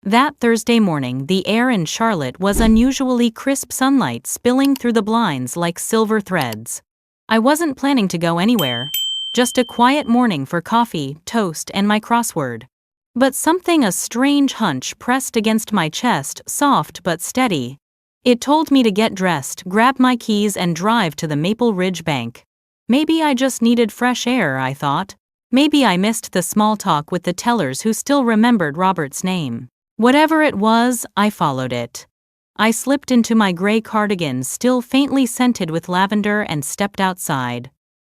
That Thursday morning, the air in Charlotte was unusually crisp, sunlight spilling through the blinds like silver threads. I wasn't planning to go anywhere. Just a quiet morning for coffee, toast, and my crossword. But a strange hunch pressed against my chest, soft but steady. It told me to get dressed, grab my keys, and drive to the Maple Ridge Bank. Maybe I just needed fresh air, I thought. Maybe I missed the small talk with the tellers who still remembered Robert's name. Whatever it was, I followed it. I slipped into my gray cardigan, still faintly scented with lavender, and stepped outside.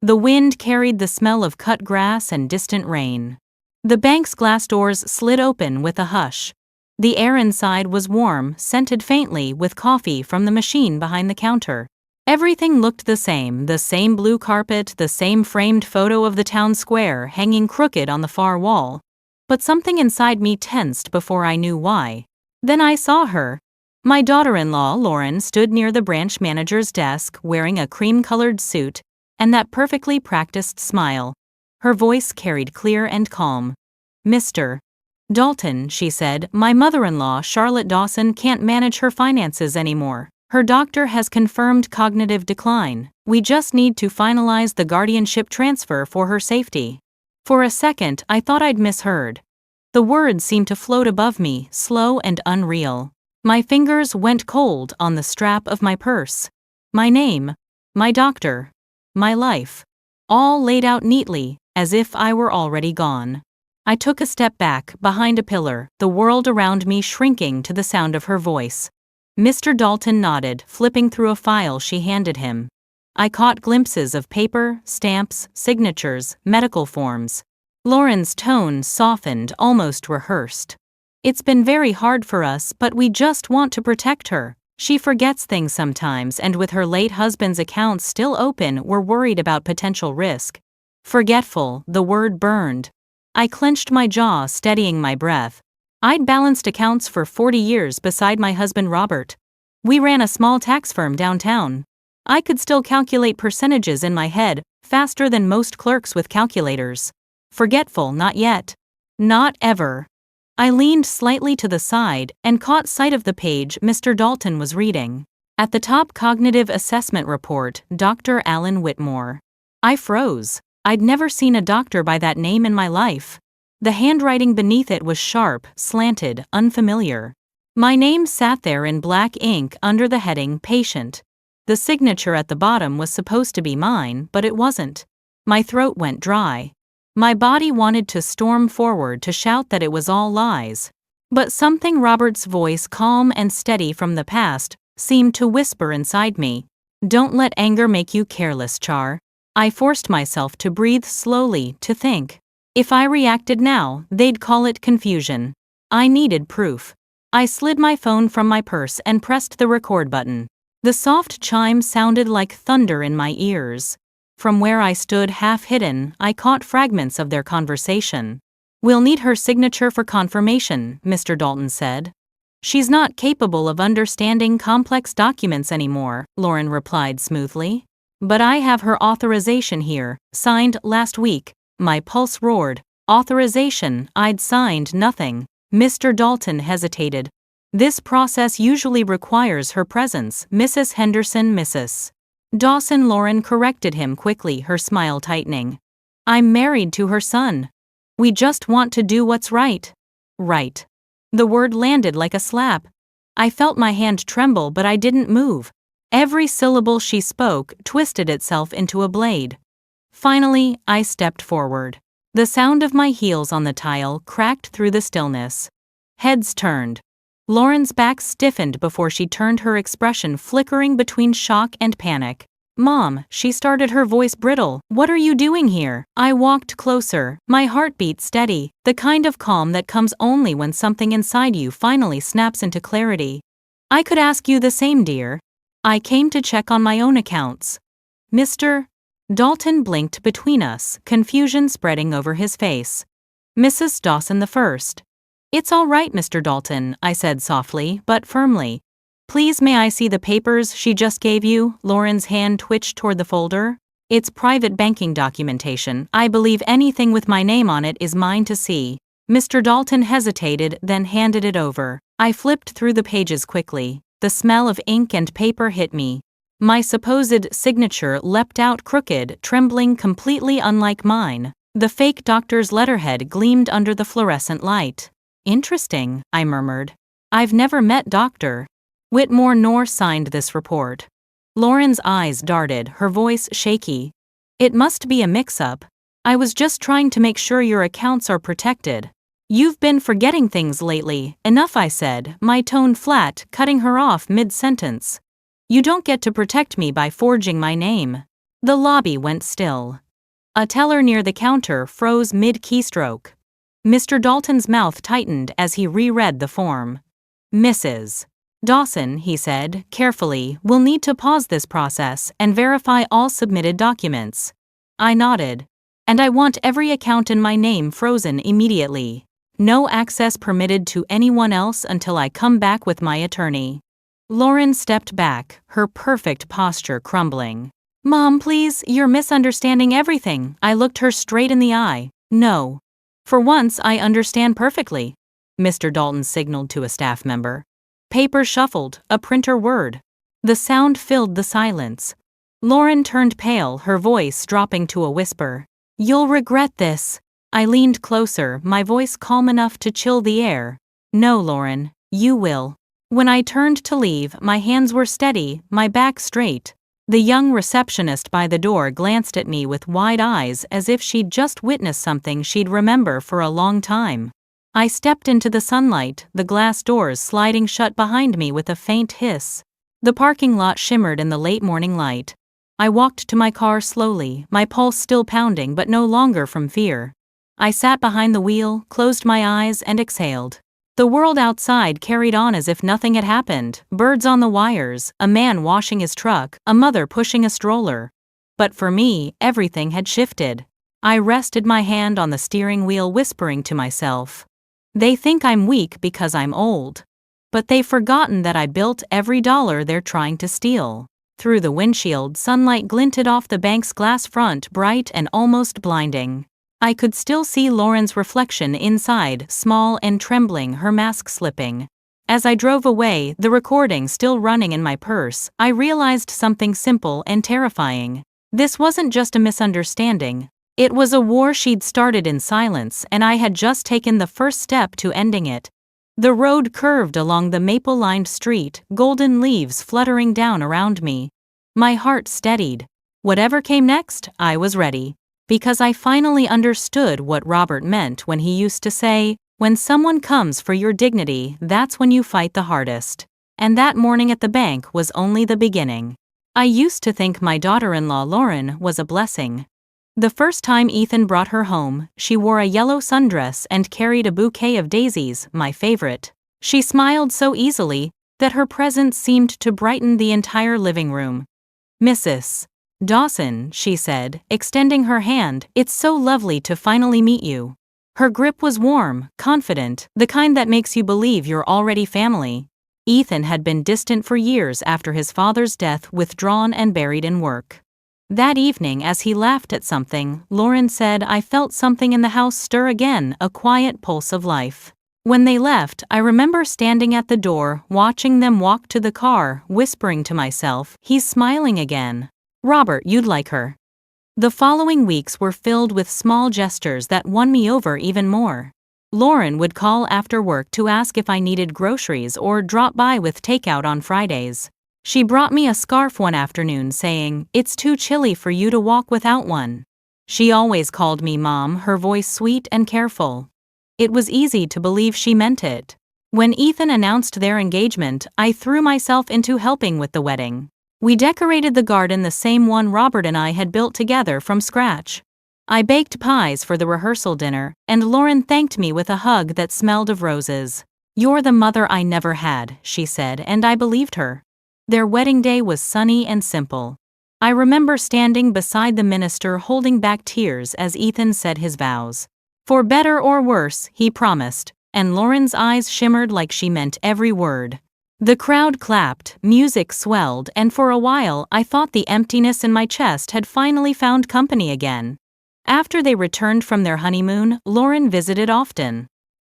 The wind carried the smell of cut grass and distant rain. The bank's glass doors slid open with a hush. The air inside was warm, scented faintly with coffee from the machine behind the counter. Everything looked the same blue carpet, the same framed photo of the town square hanging crooked on the far wall. But something inside me tensed before I knew why. Then I saw her. My daughter-in-law, Lauren, stood near the branch manager's desk wearing a cream-colored suit and that perfectly practiced smile. Her voice carried clear and calm. "Mr. Dalton," she said, "my mother-in-law, Charlotte Dawson, can't manage her finances anymore. Her doctor has confirmed cognitive decline. We just need to finalize the guardianship transfer for her safety." For a second, I thought I'd misheard. The words seemed to float above me, slow and unreal. My fingers went cold on the strap of my purse. My name, my doctor, my life, all laid out neatly, as if I were already gone. I took a step back, behind a pillar, the world around me shrinking to the sound of her voice. Mr. Dalton nodded, flipping through a file she handed him. I caught glimpses of paper, stamps, signatures, medical forms. Lauren's tone softened, almost rehearsed. "It's been very hard for us, but we just want to protect her. She forgets things sometimes, and with her late husband's accounts still open, we're worried about potential risk." Forgetful, the word burned. I clenched my jaw, steadying my breath. I'd balanced accounts for 40 years beside my husband Robert. We ran a small tax firm downtown. I could still calculate percentages in my head, faster than most clerks with calculators. Forgetful, not yet. Not ever. I leaned slightly to the side and caught sight of the page Mr. Dalton was reading. At the top, Cognitive Assessment Report, Dr. Alan Whitmore. I froze. I'd never seen a doctor by that name in my life. The handwriting beneath it was sharp, slanted, unfamiliar. My name sat there in black ink under the heading Patient. The signature at the bottom was supposed to be mine, but it wasn't. My throat went dry. My body wanted to storm forward to shout that it was all lies. But something Robert's voice, calm and steady from the past, seemed to whisper inside me. "Don't let anger make you careless, Char." I forced myself to breathe slowly, to think. If I reacted now, they'd call it confusion. I needed proof. I slid my phone from my purse and pressed the record button. The soft chime sounded like thunder in my ears. From where I stood half hidden, I caught fragments of their conversation. "We'll need her signature for confirmation," Mr. Dalton said. "She's not capable of understanding complex documents anymore," Lauren replied smoothly. "But I have her authorization here, signed last week." My pulse roared. Authorization? I'd signed nothing. Mr. Dalton hesitated. "This process usually requires her presence, Mrs. Henderson." "Mrs. Dawson," Lauren corrected him quickly, her smile tightening. "I'm married to her son. We just want to do what's right." "Right." The word landed like a slap. I felt my hand tremble, but I didn't move. Every syllable she spoke twisted itself into a blade. Finally, I stepped forward. The sound of my heels on the tile cracked through the stillness. Heads turned. Lauren's back stiffened before she turned, her expression flickering between shock and panic. "Mom," she started, her voice brittle. "What are you doing here?" I walked closer, my heartbeat steady, the kind of calm that comes only when something inside you finally snaps into clarity. "I could ask you the same, dear. I came to check on my own accounts." "Mr. Dalton blinked between us, confusion spreading over his face. "Mrs. Dawson the first." "It's all right, Mr. Dalton," I said softly, but firmly. "Please, may I see the papers she just gave you?" Lauren's hand twitched toward the folder. "It's private banking documentation. I believe anything with my name on it is mine to see." Mr. Dalton hesitated, then handed it over. I flipped through the pages quickly. The smell of ink and paper hit me. My supposed signature leapt out crooked, trembling, completely unlike mine. The fake doctor's letterhead gleamed under the fluorescent light. Interesting, I murmured. I've never met Dr. Whitmore nor signed this report. Lauren's eyes darted, her voice shaky. It must be a mix-up. I was just trying to make sure your accounts are protected. You've been forgetting things lately. Enough, I said, my tone flat, cutting her off mid-sentence. You don't get to protect me by forging my name. The lobby went still. A teller near the counter froze mid-keystroke. Mr. Dalton's mouth tightened as he reread the form. Mrs. Dawson, he said, carefully, will need to pause this process and verify all submitted documents. I nodded. And I want every account in my name frozen immediately. No access permitted to anyone else until I come back with my attorney. Lauren stepped back, her perfect posture crumbling. Mom, please, you're misunderstanding everything. I looked her straight in the eye. No. For once, I understand perfectly. Mr. Dalton signaled to a staff member. Paper shuffled, a printer whirred. The sound filled the silence. Lauren turned pale, her voice dropping to a whisper. You'll regret this. I leaned closer, my voice calm enough to chill the air. No, Lauren, you will. When I turned to leave, my hands were steady, my back straight. The young receptionist by the door glanced at me with wide eyes as if she'd just witnessed something she'd remember for a long time. I stepped into the sunlight, the glass doors sliding shut behind me with a faint hiss. The parking lot shimmered in the late morning light. I walked to my car slowly, my pulse still pounding but no longer from fear. I sat behind the wheel, closed my eyes, and exhaled. The world outside carried on as if nothing had happened, birds on the wires, a man washing his truck, a mother pushing a stroller. But for me, everything had shifted. I rested my hand on the steering wheel, whispering to myself. They think I'm weak because I'm old. But they've forgotten that I built every dollar they're trying to steal. Through the windshield, sunlight glinted off the bank's glass front, bright and almost blinding. I could still see Lauren's reflection inside, small and trembling, her mask slipping. As I drove away, the recording still running in my purse, I realized something simple and terrifying. This wasn't just a misunderstanding. It was a war she'd started in silence, and I had just taken the first step to ending it. The road curved along the maple-lined street, golden leaves fluttering down around me. My heart steadied. Whatever came next, I was ready. Because I finally understood what Robert meant when he used to say, when someone comes for your dignity, that's when you fight the hardest. And that morning at the bank was only the beginning. I used to think my daughter-in-law Lauren was a blessing. The first time Ethan brought her home, she wore a yellow sundress and carried a bouquet of daisies, my favorite. She smiled so easily that her presence seemed to brighten the entire living room. Mrs. Dawson, she said, extending her hand, it's so lovely to finally meet you. Her grip was warm, confident, the kind that makes you believe you're already family. Ethan had been distant for years after his father's death, withdrawn and buried in work. That evening, as he laughed at something, Lauren said, I felt something in the house stir again, a quiet pulse of life. When they left, I remember standing at the door, watching them walk to the car, whispering to myself, he's smiling again. Robert, you'd like her. The following weeks were filled with small gestures that won me over even more. Lauren would call after work to ask if I needed groceries or drop by with takeout on Fridays. She brought me a scarf one afternoon saying, it's too chilly for you to walk without one. She always called me Mom, her voice sweet and careful. It was easy to believe she meant it. When Ethan announced their engagement, I threw myself into helping with the wedding. We decorated the garden, the same one Robert and I had built together from scratch. I baked pies for the rehearsal dinner, and Lauren thanked me with a hug that smelled of roses. You're the mother I never had, she said, and I believed her. Their wedding day was sunny and simple. I remember standing beside the minister holding back tears as Ethan said his vows. For better or worse, he promised, and Lauren's eyes shimmered like she meant every word. The crowd clapped, music swelled, and for a while I thought the emptiness in my chest had finally found company again. After they returned from their honeymoon, Lauren visited often.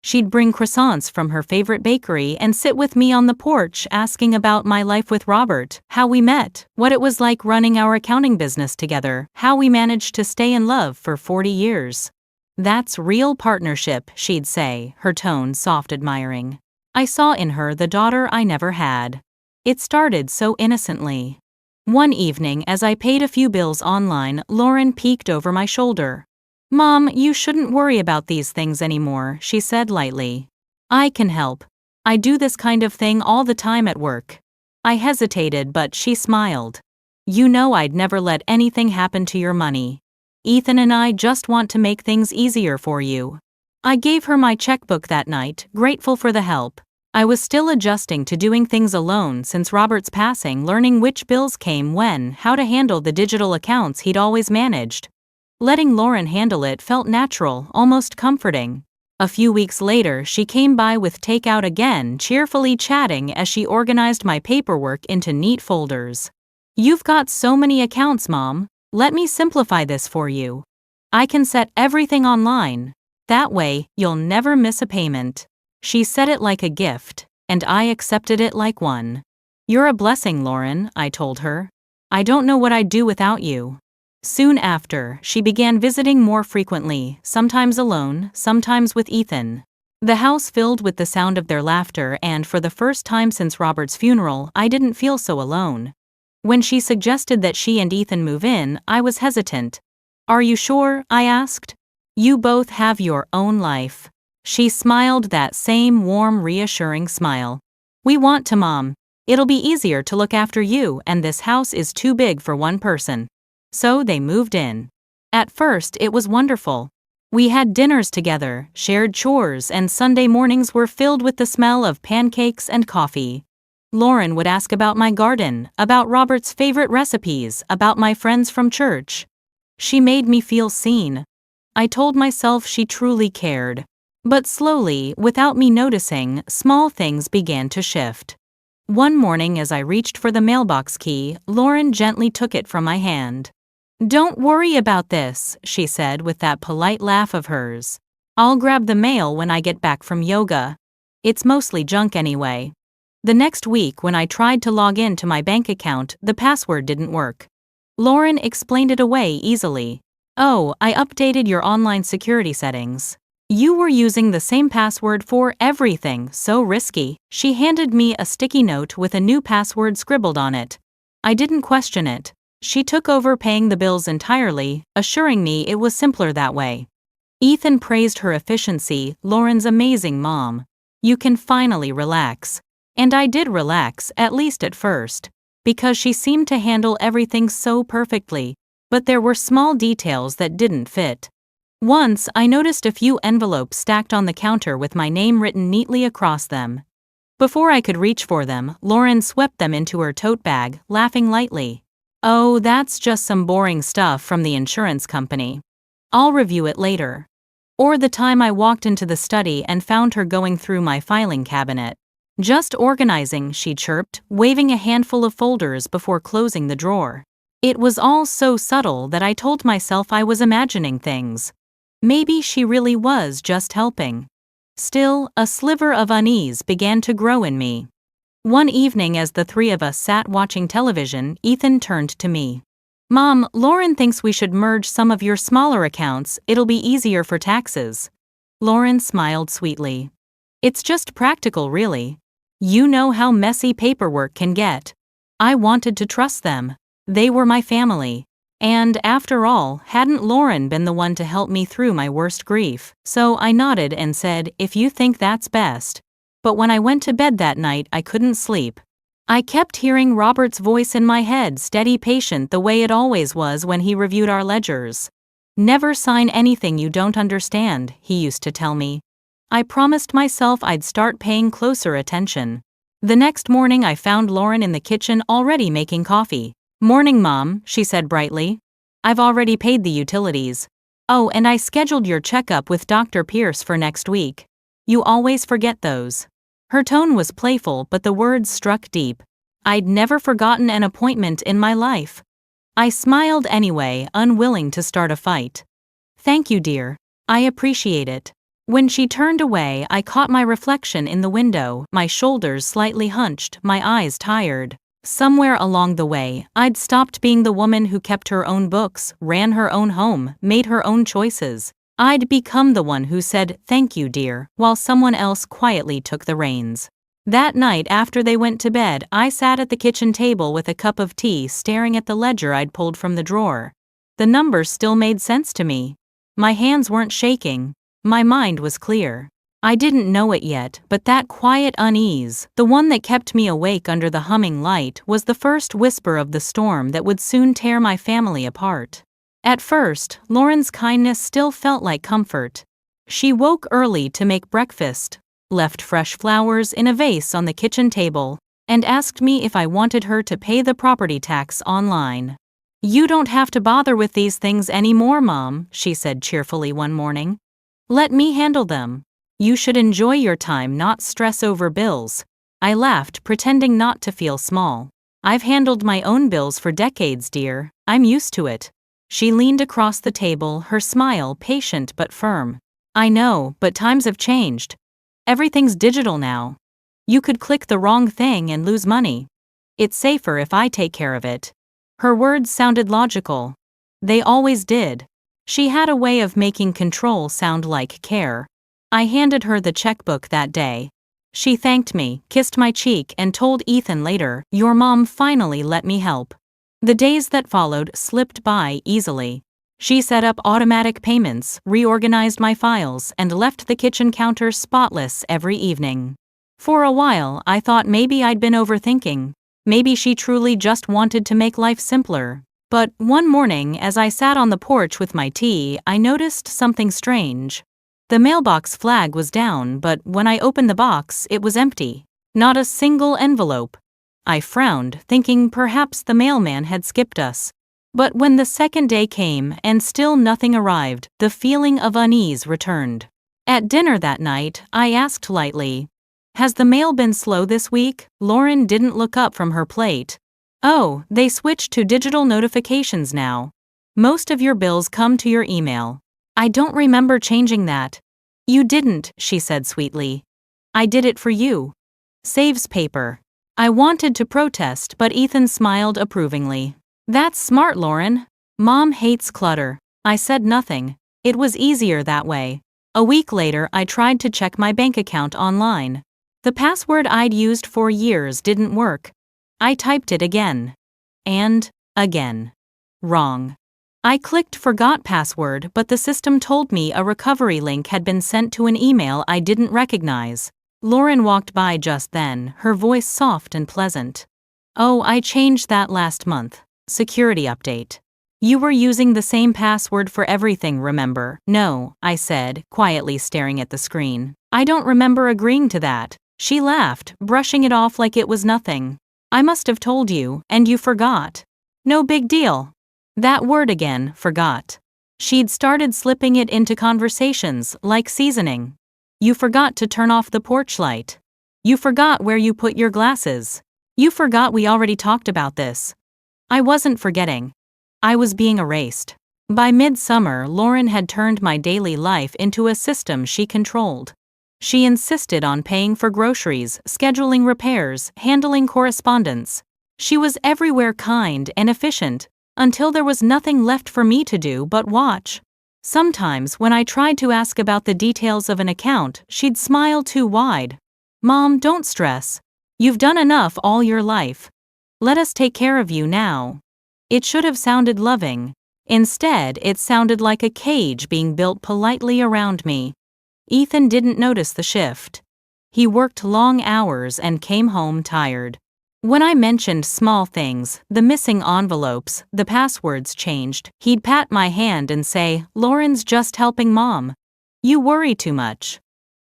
She'd bring croissants from her favorite bakery and sit with me on the porch asking about my life with Robert, how we met, what it was like running our accounting business together, how we managed to stay in love for 40 years. "That's real partnership," she'd say, her tone soft admiring. I saw in her the daughter I never had. It started so innocently. One evening, as I paid a few bills online, Lauren peeked over my shoulder. "Mom, you shouldn't worry about these things anymore," she said lightly. "I can help. I do this kind of thing all the time at work." I hesitated, but she smiled. "You know I'd never let anything happen to your money. Ethan and I just want to make things easier for you." I gave her my checkbook that night, grateful for the help. I was still adjusting to doing things alone since Robert's passing, learning which bills came when, how to handle the digital accounts he'd always managed. Letting Lauren handle it felt natural, almost comforting. A few weeks later, she came by with takeout again, cheerfully chatting as she organized my paperwork into neat folders. "You've got so many accounts, Mom. Let me simplify this for you. I can set everything online. That way, you'll never miss a payment." She said it like a gift, and I accepted it like one. "You're a blessing, Lauren," I told her. "I don't know what I'd do without you." Soon after, she began visiting more frequently, sometimes alone, sometimes with Ethan. The house filled with the sound of their laughter, and for the first time since Robert's funeral, I didn't feel so alone. When she suggested that she and Ethan move in, I was hesitant. "Are you sure?" I asked. "You both have your own life." She smiled, that same warm, reassuring smile. "We want to, Mom. It'll be easier to look after you, and this house is too big for one person." So they moved in. At first, it was wonderful. We had dinners together, shared chores, and Sunday mornings were filled with the smell of pancakes and coffee. Lauren would ask about my garden, about Robert's favorite recipes, about my friends from church. She made me feel seen. I told myself she truly cared. But slowly, without me noticing, small things began to shift. One morning, as I reached for the mailbox key, Lauren gently took it from my hand. "Don't worry about this," she said with that polite laugh of hers. "I'll grab the mail when I get back from yoga. It's mostly junk anyway." The next week, when I tried to log in to my bank account, the password didn't work. Lauren explained it away easily. "Oh, I updated your online security settings. You were using the same password for everything, so risky." She handed me a sticky note with a new password scribbled on it. I didn't question it. She took over paying the bills entirely, assuring me it was simpler that way. Ethan praised her efficiency. "Lauren's amazing, Mom. You can finally relax." And I did relax, at least at first, because she seemed to handle everything so perfectly, but there were small details that didn't fit. Once, I noticed a few envelopes stacked on the counter with my name written neatly across them. Before I could reach for them, Lauren swept them into her tote bag, laughing lightly. "Oh, that's just some boring stuff from the insurance company. I'll review it later." Or the time I walked into the study and found her going through my filing cabinet. "Just organizing," she chirped, waving a handful of folders before closing the drawer. It was all so subtle that I told myself I was imagining things. Maybe she really was just helping. Still, a sliver of unease began to grow in me. One evening, as the three of us sat watching television, Ethan turned to me. "Mom, Lauren thinks we should merge some of your smaller accounts. It'll be easier for taxes." Lauren smiled sweetly. "It's just practical, really. You know how messy paperwork can get." I wanted to trust them. They were my family. And, after all, hadn't Lauren been the one to help me through my worst grief? So I nodded and said, "If you think that's best." But when I went to bed that night, I couldn't sleep. I kept hearing Robert's voice in my head, steady, patient, the way it always was when he reviewed our ledgers. "Never sign anything you don't understand," he used to tell me. I promised myself I'd start paying closer attention. The next morning, I found Lauren in the kitchen already making coffee. "Morning, Mom," she said brightly. "I've already paid the utilities. Oh, and I scheduled your checkup with Dr. Pierce for next week. You always forget those." Her tone was playful, but the words struck deep. I'd never forgotten an appointment in my life. I smiled anyway, unwilling to start a fight. "Thank you, dear. I appreciate it." When she turned away, I caught my reflection in the window, my shoulders slightly hunched, my eyes tired. Somewhere along the way, I'd stopped being the woman who kept her own books, ran her own home, made her own choices. I'd become the one who said, "Thank you, dear," while someone else quietly took the reins. That night after they went to bed, I sat at the kitchen table with a cup of tea staring at the ledger I'd pulled from the drawer. The numbers still made sense to me. My hands weren't shaking. My mind was clear. I didn't know it yet, but that quiet unease, the one that kept me awake under the humming light, was the first whisper of the storm that would soon tear my family apart. At first, Lauren's kindness still felt like comfort. She woke early to make breakfast, left fresh flowers in a vase on the kitchen table, and asked me if I wanted her to pay the property tax online. "You don't have to bother with these things anymore, Mom," she said cheerfully one morning. "Let me handle them. You should enjoy your time, not stress over bills." I laughed, pretending not to feel small. "I've handled my own bills for decades, dear. I'm used to it." She leaned across the table, her smile patient but firm. "I know, but times have changed. Everything's digital now. You could click the wrong thing and lose money. It's safer if I take care of it." Her words sounded logical. They always did. She had a way of making control sound like care. I handed her the checkbook that day. She thanked me, kissed my cheek, and told Ethan later, "Your mom finally let me help." The days that followed slipped by easily. She set up automatic payments, reorganized my files, and left the kitchen counter spotless every evening. For a while, I thought maybe I'd been overthinking. Maybe she truly just wanted to make life simpler. But one morning, as I sat on the porch with my tea, I noticed something strange. The mailbox flag was down, but when I opened the box, it was empty. Not a single envelope. I frowned, thinking perhaps the mailman had skipped us. But when the second day came and still nothing arrived, the feeling of unease returned. At dinner that night, I asked lightly, "Has the mail been slow this week?" Lauren didn't look up from her plate. "Oh, they switched to digital notifications now. Most of your bills come to your email." "I don't remember changing that." "You didn't," she said sweetly. "I did it for you. Saves paper." I wanted to protest, but Ethan smiled approvingly. "That's smart, Lauren. Mom hates clutter." I said nothing. It was easier that way. A week later, I tried to check my bank account online. The password I'd used for years didn't work. I typed it again. And again. Wrong. I clicked forgot password, but the system told me a recovery link had been sent to an email I didn't recognize. Lauren walked by just then, her voice soft and pleasant. "Oh, I changed that last month. Security update. You were using the same password for everything, remember?" "No," I said, quietly staring at the screen. "I don't remember agreeing to that." She laughed, brushing it off like it was nothing. "I must have told you, and you forgot." "No big deal." That word again, forgot. She'd started slipping it into conversations, like seasoning. "You forgot to turn off the porch light. You forgot where you put your glasses. You forgot we already talked about this." I wasn't forgetting. I was being erased. By midsummer, Lauren had turned my daily life into a system she controlled. She insisted on paying for groceries, scheduling repairs, handling correspondence. She was everywhere kind and efficient, until there was nothing left for me to do but watch. Sometimes when I tried to ask about the details of an account, she'd smile too wide. "Mom, don't stress. You've done enough all your life. Let us take care of you now." It should have sounded loving. Instead, it sounded like a cage being built politely around me. Ethan didn't notice the shift. He worked long hours and came home tired. When I mentioned small things, the missing envelopes, the passwords changed, he'd pat my hand and say, "Lauren's just helping Mom. You worry too much."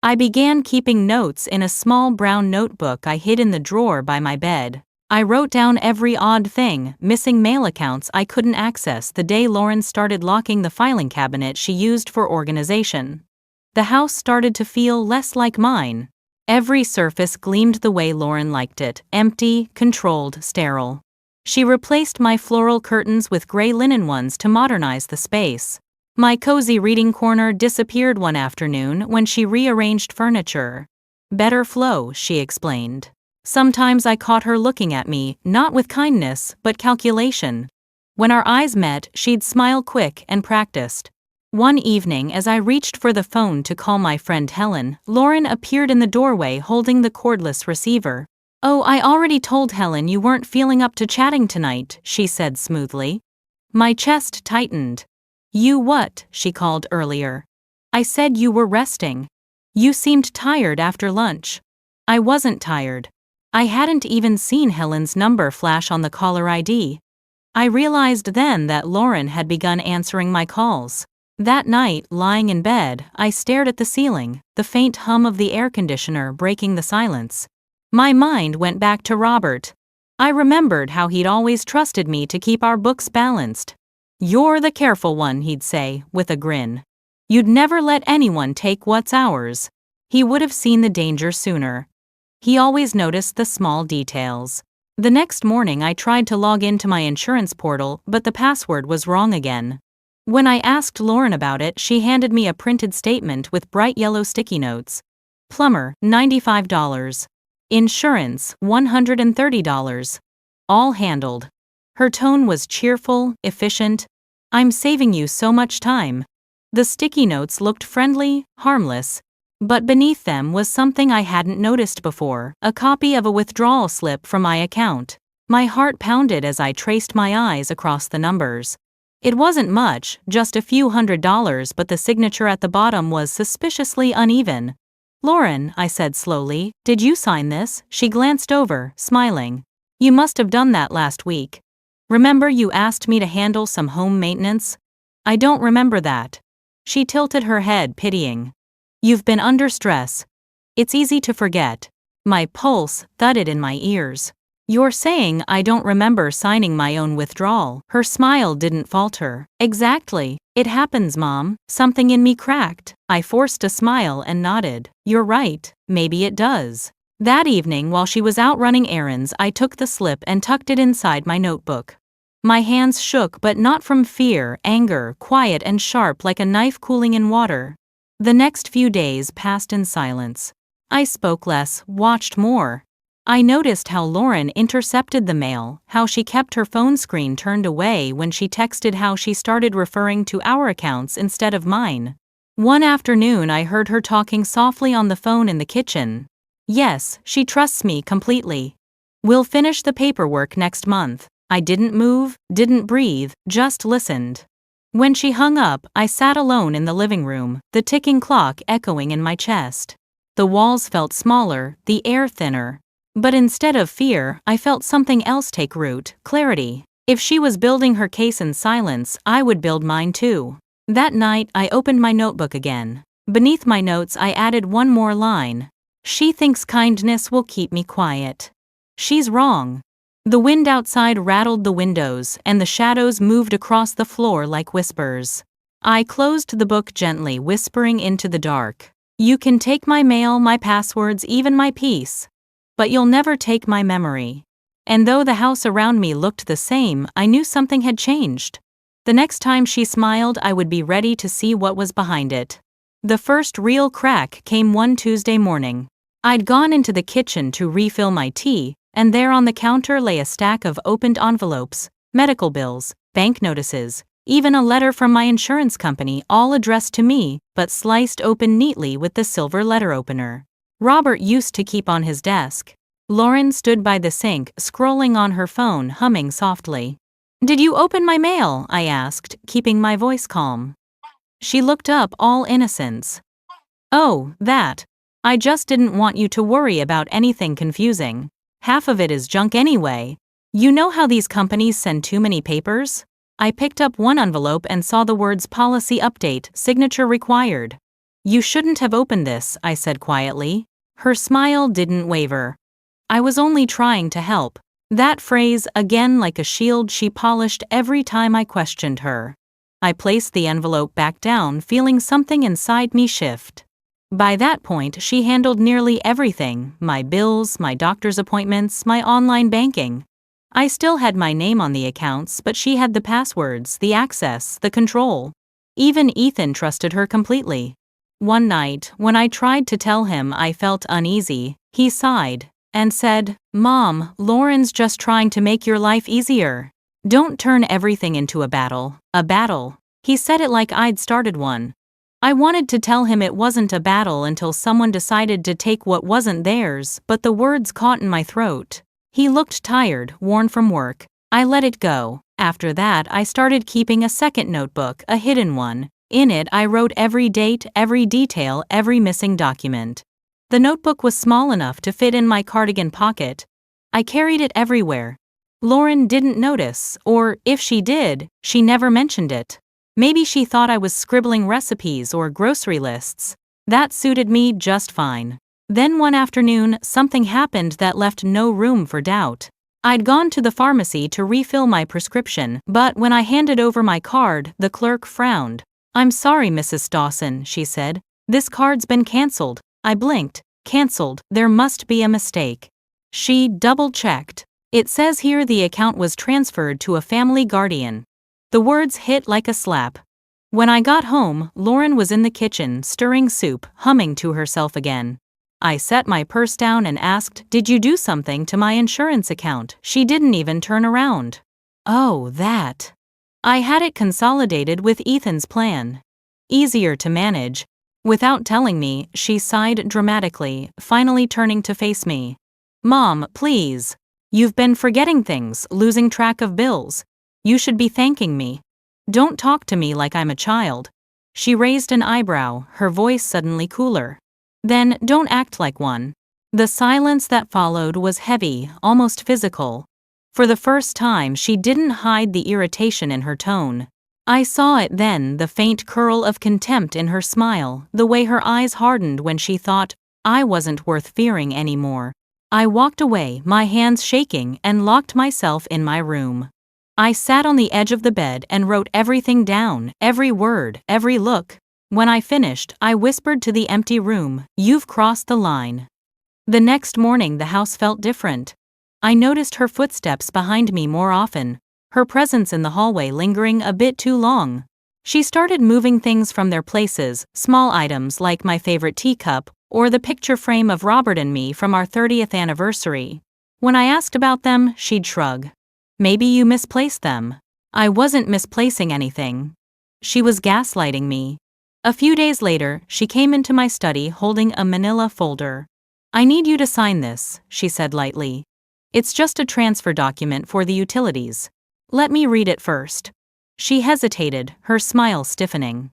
I began keeping notes in a small brown notebook I hid in the drawer by my bed. I wrote down every odd thing, missing mail accounts I couldn't access the day Lauren started locking the filing cabinet she used for organization. The house started to feel less like mine. Every surface gleamed the way Lauren liked it, empty, controlled, sterile. She replaced my floral curtains with gray linen ones to modernize the space. My cozy reading corner disappeared one afternoon when she rearranged furniture. Better flow, she explained. Sometimes I caught her looking at me, not with kindness, but calculation. When our eyes met, she'd smile quick and practiced. One evening, as I reached for the phone to call my friend Helen, Lauren appeared in the doorway holding the cordless receiver. "Oh, I already told Helen you weren't feeling up to chatting tonight," she said smoothly. My chest tightened. "You what?" she called earlier. "I said you were resting. You seemed tired after lunch." I wasn't tired. I hadn't even seen Helen's number flash on the caller ID. I realized then that Lauren had begun answering my calls. That night, lying in bed, I stared at the ceiling, the faint hum of the air conditioner breaking the silence. My mind went back to Robert. I remembered how he'd always trusted me to keep our books balanced. "You're the careful one," he'd say, with a grin. "You'd never let anyone take what's ours." He would have seen the danger sooner. He always noticed the small details. The next morning I tried to log into my insurance portal, but the password was wrong again. When I asked Lauren about it, she handed me a printed statement with bright yellow sticky notes. Plumber, $95. Insurance, $130. All handled. Her tone was cheerful, efficient. "I'm saving you so much time." The sticky notes looked friendly, harmless. But beneath them was something I hadn't noticed before, a copy of a withdrawal slip from my account. My heart pounded as I traced my eyes across the numbers. It wasn't much, just a few $100s, but the signature at the bottom was suspiciously uneven. "Lauren," I said slowly, "did you sign this?" She glanced over, smiling. "You must have done that last week. Remember you asked me to handle some home maintenance?" "I don't remember that." She tilted her head, pitying. "You've been under stress. It's easy to forget." My pulse thudded in my ears. "You're saying I don't remember signing my own withdrawal?" Her smile didn't falter. "Exactly. It happens, Mom." Something in me cracked. I forced a smile and nodded. "You're right, maybe it does." That evening, while she was out running errands, I took the slip and tucked it inside my notebook. My hands shook, but not from fear, anger, quiet and sharp like a knife cooling in water. The next few days passed in silence. I spoke less, watched more. I noticed how Lauren intercepted the mail, how she kept her phone screen turned away when she texted, how she started referring to our accounts instead of mine. One afternoon I heard her talking softly on the phone in the kitchen. "Yes, she trusts me completely. We'll finish the paperwork next month." I didn't move, didn't breathe, just listened. When she hung up, I sat alone in the living room, the ticking clock echoing in my chest. The walls felt smaller, the air thinner. But instead of fear, I felt something else take root, clarity. If she was building her case in silence, I would build mine too. That night, I opened my notebook again. Beneath my notes, I added one more line. "She thinks kindness will keep me quiet. She's wrong." The wind outside rattled the windows, and the shadows moved across the floor like whispers. I closed the book gently, whispering into the dark. "You can take my mail, my passwords, even my peace. But you'll never take my memory." And though the house around me looked the same, I knew something had changed. The next time she smiled, I would be ready to see what was behind it. The first real crack came one Tuesday morning. I'd gone into the kitchen to refill my tea, and there on the counter lay a stack of opened envelopes, medical bills, bank notices, even a letter from my insurance company, all addressed to me, but sliced open neatly with the silver letter opener Robert used to keep on his desk. Lauren stood by the sink, scrolling on her phone, humming softly. "Did you open my mail?" I asked, keeping my voice calm. She looked up, all innocence. "Oh, that. I just didn't want you to worry about anything confusing. Half of it is junk anyway. You know how these companies send too many papers?" I picked up one envelope and saw the words "Policy Update, Signature Required." "You shouldn't have opened this," I said quietly. Her smile didn't waver. "I was only trying to help." That phrase, again like a shield, she polished every time I questioned her. I placed the envelope back down, feeling something inside me shift. By that point, she handled nearly everything: my bills, my doctor's appointments, my online banking. I still had my name on the accounts, but she had the passwords, the access, the control. Even Ethan trusted her completely. One night, when I tried to tell him I felt uneasy, he sighed and said, "Mom, Lauren's just trying to make your life easier. Don't turn everything into a battle." A battle. He said it like I'd started one. I wanted to tell him it wasn't a battle until someone decided to take what wasn't theirs, but the words caught in my throat. He looked tired, worn from work. I let it go. After that, I started keeping a second notebook, a hidden one. In it, I wrote every date, every detail, every missing document. The notebook was small enough to fit in my cardigan pocket. I carried it everywhere. Lauren didn't notice, or if she did, she never mentioned it. Maybe she thought I was scribbling recipes or grocery lists. That suited me just fine. Then one afternoon, something happened that left no room for doubt. I'd gone to the pharmacy to refill my prescription, but when I handed over my card, the clerk frowned. "I'm sorry, Mrs. Dawson," she said. "This card's been canceled." I blinked. Canceled. There must be a mistake. She double-checked. "It says here the account was transferred to a family guardian." The words hit like a slap. When I got home, Lauren was in the kitchen, stirring soup, humming to herself again. I set my purse down and asked, "Did you do something to my insurance account?" She didn't even turn around. "Oh, that." I had it consolidated with Ethan's plan. Easier to manage. Without telling me, she sighed dramatically, finally turning to face me. "Mom, please. You've been forgetting things, losing track of bills. You should be thanking me. Don't talk to me like I'm a child." She raised an eyebrow, her voice suddenly cooler. "Then don't act like one." The silence that followed was heavy, almost physical. For the first time, she didn't hide the irritation in her tone. I saw it then, the faint curl of contempt in her smile, the way her eyes hardened when she thought I wasn't worth fearing anymore. I walked away, my hands shaking, and locked myself in my room. I sat on the edge of the bed and wrote everything down, every word, every look. When I finished, I whispered to the empty room, "You've crossed the line." The next morning the house felt different. I noticed her footsteps behind me more often, her presence in the hallway lingering a bit too long. She started moving things from their places, small items like my favorite teacup or the picture frame of Robert and me from our 30th anniversary. When I asked about them, she'd shrug. "Maybe you misplaced them." I wasn't misplacing anything. She was gaslighting me. A few days later, she came into my study holding a manila folder. "I need you to sign this," she said lightly. "It's just a transfer document for the utilities." "Let me read it first." She hesitated, her smile stiffening.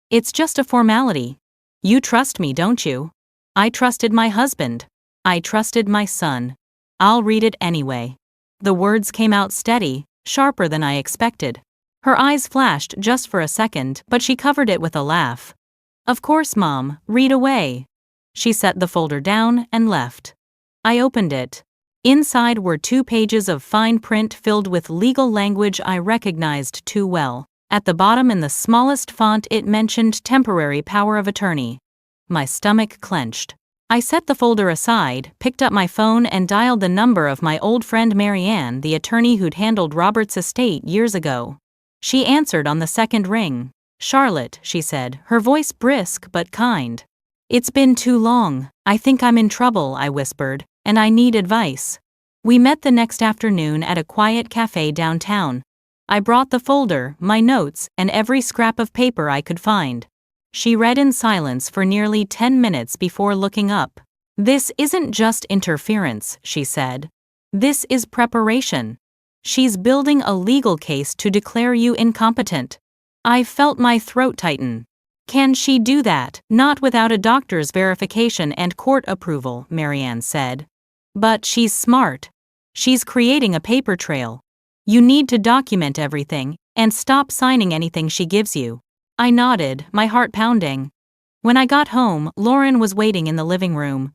"It's just a formality. You trust me, don't you?" "I trusted my husband. I trusted my son. I'll read it anyway." The words came out steady, sharper than I expected. Her eyes flashed just for a second, but she covered it with a laugh. "Of course, Mom, read away." She set the folder down and left. I opened it. Inside were 2 pages of fine print filled with legal language I recognized too well. At the bottom in the smallest font it mentioned temporary power of attorney. My stomach clenched. I set the folder aside, picked up my phone and dialed the number of my old friend Marianne, the attorney who'd handled Robert's estate years ago. She answered on the second ring. "Charlotte," she said, her voice brisk but kind. "It's been too long. I think I'm in trouble," I whispered, "and I need advice." We met the next afternoon at a quiet cafe downtown. I brought the folder, my notes, and every scrap of paper I could find. She read in silence for nearly 10 minutes before looking up. "This isn't just interference," she said. "This is preparation. She's building a legal case to declare you incompetent." I felt my throat tighten. "Can she do that?" "Not without a doctor's verification and court approval," Marianne said. "But she's smart. She's creating a paper trail. You need to document everything, and stop signing anything she gives you." I nodded, my heart pounding. When I got home, Lauren was waiting in the living room.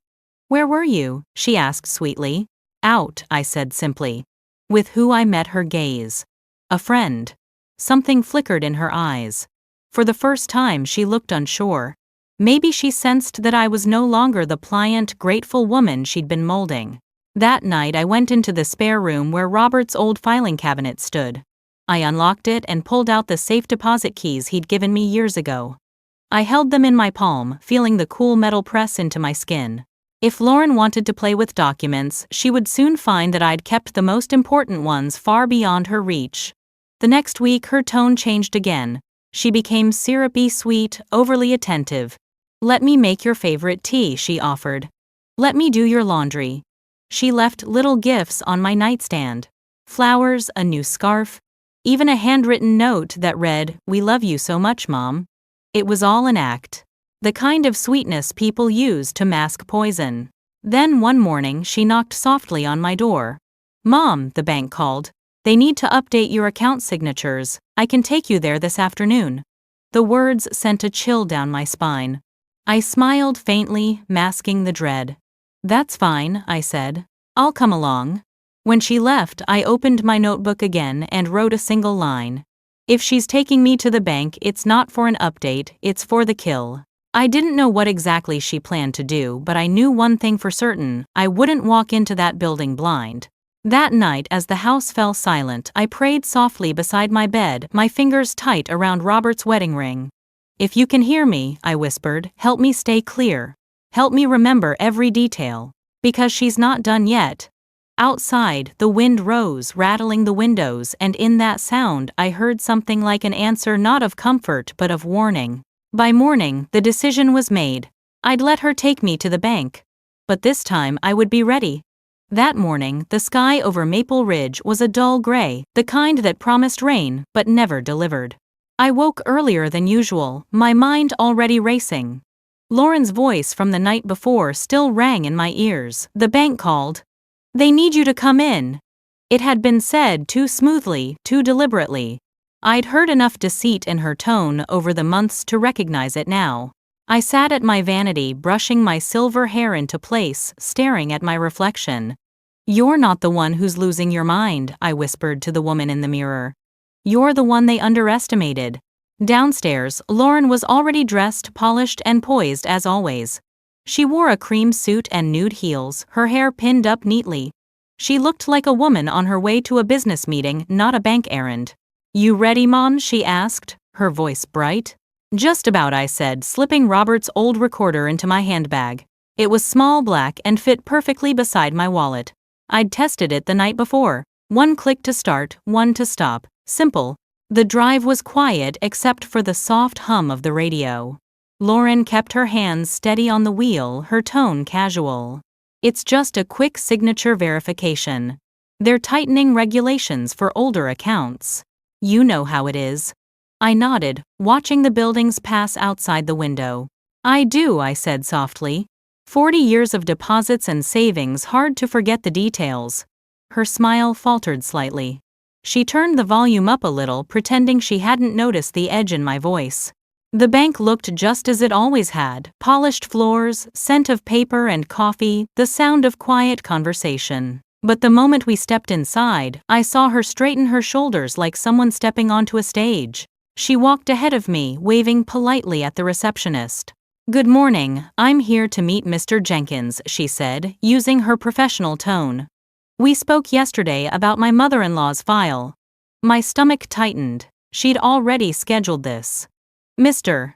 "Where were you?" she asked sweetly. "Out," I said simply. With who I met her gaze. "A friend." Something flickered in her eyes. For the first time she looked unsure. Maybe she sensed that I was no longer the pliant, grateful woman she'd been molding. That night I went into the spare room where Robert's old filing cabinet stood. I unlocked it and pulled out the safe deposit keys he'd given me years ago. I held them in my palm, feeling the cool metal press into my skin. If Lauren wanted to play with documents, she would soon find that I'd kept the most important ones far beyond her reach. The next week, her tone changed again. She became syrupy sweet, overly attentive. "Let me make your favorite tea," she offered. "Let me do your laundry." She left little gifts on my nightstand. Flowers, a new scarf, even a handwritten note that read, "We love you so much, Mom." It was all an act. The kind of sweetness people use to mask poison. Then one morning she knocked softly on my door. "Mom," the bank called. "They need to update your account signatures. I can take you there this afternoon." The words sent a chill down my spine. I smiled faintly, masking the dread. "That's fine," I said. "I'll come along." When she left, I opened my notebook again and wrote a single line. "If she's taking me to the bank, it's not for an update, it's for the kill." I didn't know what exactly she planned to do, but I knew one thing for certain: I wouldn't walk into that building blind. That night, as the house fell silent, I prayed softly beside my bed, my fingers tight around Robert's wedding ring. "If you can hear me," I whispered, "help me stay clear. Help me remember every detail. Because she's not done yet." Outside, the wind rose, rattling the windows, and in that sound I heard something like an answer, not of comfort but of warning. By morning, the decision was made. I'd let her take me to the bank. But this time I would be ready. That morning, the sky over Maple Ridge was a dull gray, the kind that promised rain but never delivered. I woke earlier than usual, my mind already racing. Lauren's voice from the night before still rang in my ears. "The bank called. They need you to come in." It had been said too smoothly, too deliberately. I'd heard enough deceit in her tone over the months to recognize it now. I sat at my vanity, brushing my silver hair into place, staring at my reflection. "You're not the one who's losing your mind," I whispered to the woman in the mirror. "You're the one they underestimated." Downstairs, Lauren was already dressed, polished, and poised as always. She wore a cream suit and nude heels, her hair pinned up neatly. She looked like a woman on her way to a business meeting, not a bank errand. "You ready, Mom?" she asked, her voice bright. "Just about," I said, slipping Robert's old recorder into my handbag. It was small, black, and fit perfectly beside my wallet. I'd tested it the night before. One click to start, one to stop. Simple. The drive was quiet except for the soft hum of the radio. Lauren kept her hands steady on the wheel, her tone casual. "It's just a quick signature verification. They're tightening regulations for older accounts. You know how it is." I nodded, watching the buildings pass outside the window. "I do," I said softly. 40 years of deposits and savings, hard to forget the details." Her smile faltered slightly. She turned the volume up a little, pretending she hadn't noticed the edge in my voice. The bank looked just as it always had: polished floors, scent of paper and coffee, the sound of quiet conversation. But the moment we stepped inside, I saw her straighten her shoulders like someone stepping onto a stage. She walked ahead of me, waving politely at the receptionist. "Good morning, I'm here to meet Mr. Jenkins," she said, using her professional tone. "We spoke yesterday about my mother-in-law's file." My stomach tightened. She'd already scheduled this. Mr.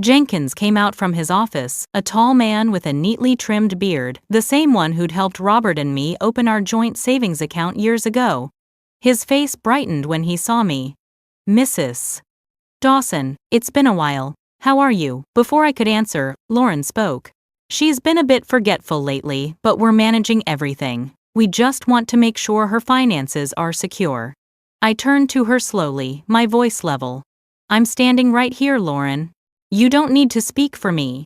Jenkins came out from his office, a tall man with a neatly trimmed beard, the same one who'd helped Robert and me open our joint savings account years ago. His face brightened when he saw me. "Mrs. Dawson, it's been a while. How are you?" Before I could answer, Lauren spoke. "She's been a bit forgetful lately, but we're managing everything. We just want to make sure her finances are secure." I turned to her slowly, my voice level. "I'm standing right here, Lauren. You don't need to speak for me."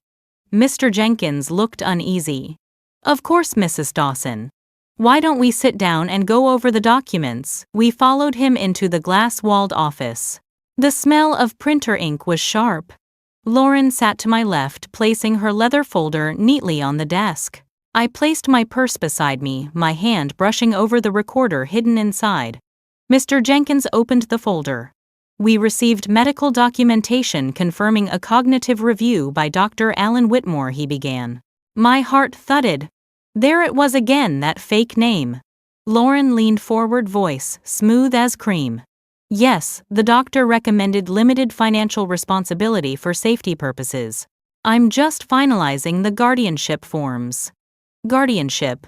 Mr. Jenkins looked uneasy. "Of course, Mrs. Dawson. Why don't we sit down and go over the documents?" We followed him into the glass-walled office. The smell of printer ink was sharp. Lauren sat to my left, placing her leather folder neatly on the desk. I placed my purse beside me, my hand brushing over the recorder hidden inside. Mr. Jenkins opened the folder. "We received medical documentation confirming a cognitive review by Dr. Alan Whitmore," he began. My heart thudded. There it was again, that fake name. Lauren leaned forward, voice smooth as cream. Yes, the doctor recommended limited financial responsibility for safety purposes. I'm just finalizing the guardianship forms. Guardianship.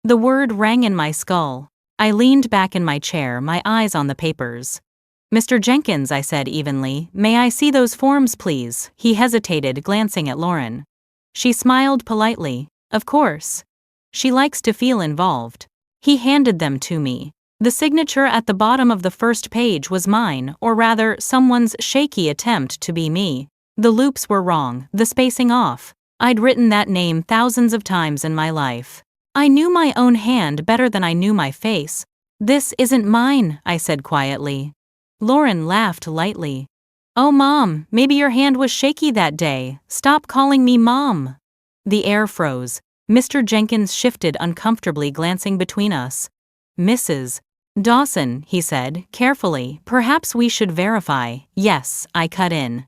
The word rang in my skull. I leaned back in my chair, my eyes on the papers. Mr. Jenkins, I said evenly, may I see those forms, please? He hesitated, glancing at Lauren. She smiled politely. Of course. She likes to feel involved. He handed them to me. The signature at the bottom of the first page was mine, or rather, someone's shaky attempt to be me. The loops were wrong, the spacing off. I'd written that name thousands of times in my life. I knew my own hand better than I knew my face. This isn't mine, I said quietly. Lauren laughed lightly. Oh, Mom, maybe your hand was shaky that day. Stop calling me Mom. The air froze. Mr. Jenkins shifted uncomfortably, glancing between us. Mrs. Dawson, he said, carefully, perhaps we should verify. Yes, I cut in.